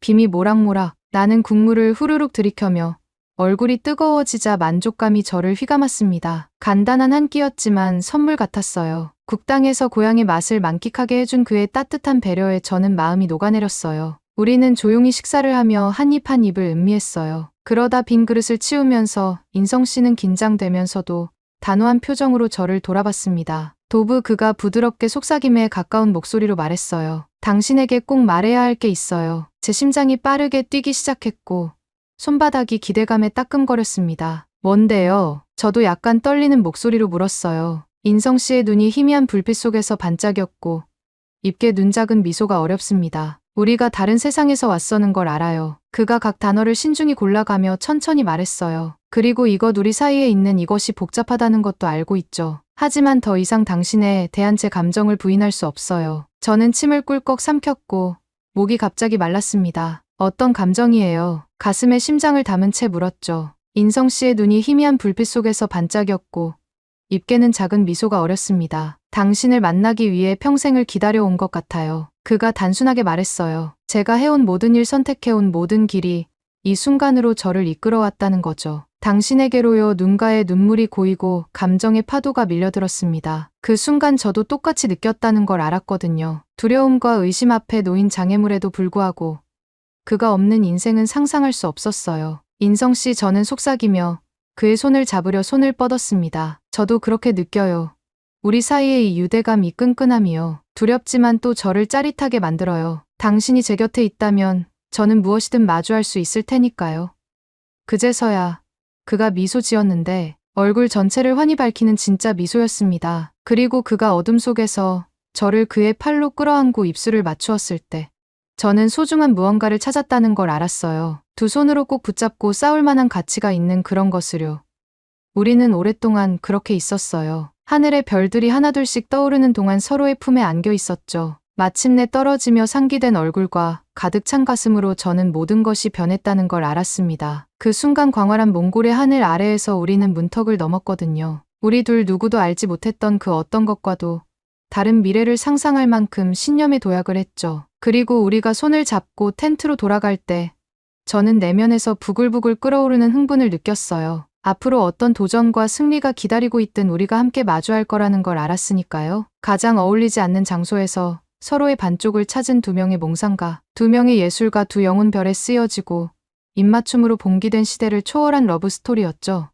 김이 모락모락 나는 국물을 후루룩 들이켜며 얼굴이 뜨거워지자 만족감이 저를 휘감았습니다. 간단한 한 끼였지만 선물 같았어요. 국당에서 고향의 맛을 만끽하게 해준 그의 따뜻한 배려에 저는 마음이 녹아내렸어요. 우리는 조용히 식사를 하며 한 입 한 입을 음미했어요. 그러다 빈 그릇을 치우면서 인성 씨는 긴장되면서도 단호한 표정으로 저를 돌아봤습니다. 도브, 그가 부드럽게 속삭임에 가까운 목소리로 말했어요. 당신에게 꼭 말해야 할 게 있어요. 제 심장이 빠르게 뛰기 시작했고 손바닥이 기대감에 따끔거렸습니다. 뭔데요? 저도 약간 떨리는 목소리로 물었어요. 인성 씨의 눈이 희미한 불빛 속에서 반짝였고 입게 눈작은 미소가 어렵습니다. 우리가 다른 세상에서 왔어는 걸 알아요. 그가 각 단어를 신중히 골라가며 천천히 말했어요. 그리고 이것, 우리 사이에 있는 이것이 복잡하다는 것도 알고 있죠. 하지만 더 이상 당신에 대한 제 감정을 부인할 수 없어요. 저는 침을 꿀꺽 삼켰고 목이 갑자기 말랐습니다. 어떤 감정이에요? 가슴에 심장을 담은 채 물었죠. 인성 씨의 눈이 희미한 불빛 속에서 반짝였고 입게는 작은 미소가 어렸습니다. 당신을 만나기 위해 평생을 기다려온 것 같아요. 그가 단순하게 말했어요. 제가 해온 모든 일, 선택해온 모든 길이 이 순간으로 저를 이끌어왔다는 거죠. 당신에게로요. 눈가에 눈물이 고이고 감정의 파도가 밀려들었습니다. 그 순간 저도 똑같이 느꼈다는 걸 알았거든요. 두려움과 의심 앞에 놓인 장애물에도 불구하고 그가 없는 인생은 상상할 수 없었어요. 인성 씨, 저는 속삭이며 그의 손을 잡으려 손을 뻗었습니다. 저도 그렇게 느껴요. 우리 사이의 이 유대감, 이 끈끈함이요. 두렵지만 또 저를 짜릿하게 만들어요. 당신이 제 곁에 있다면 저는 무엇이든 마주할 수 있을 테니까요. 그제서야 그가 미소 지었는데 얼굴 전체를 환히 밝히는 진짜 미소였습니다. 그리고 그가 어둠 속에서 저를 그의 팔로 끌어안고 입술을 맞추었을 때 저는 소중한 무언가를 찾았다는 걸 알았어요. 두 손으로 꼭 붙잡고 싸울 만한 가치가 있는 그런 것을요. 우리는 오랫동안 그렇게 있었어요. 하늘의 별들이 하나둘씩 떠오르는 동안 서로의 품에 안겨 있었죠. 마침내 떨어지며 상기된 얼굴과 가득 찬 가슴으로 저는 모든 것이 변했다는 걸 알았습니다. 그 순간 광활한 몽골의 하늘 아래에서 우리는 문턱을 넘었거든요. 우리 둘 누구도 알지 못했던 그 어떤 것과도 다른 미래를 상상할 만큼 신념에 도약을 했죠. 그리고 우리가 손을 잡고 텐트로 돌아갈 때 저는 내면에서 부글부글 끓어오르는 흥분을 느꼈어요. 앞으로 어떤 도전과 승리가 기다리고 있든 우리가 함께 마주할 거라는 걸 알았으니까요. 가장 어울리지 않는 장소에서 서로의 반쪽을 찾은 두 명의 몽상가, 두 명의 예술가, 두 영혼 별에 쓰여지고 입맞춤으로 봉기된 시대를 초월한 러브 스토리였죠.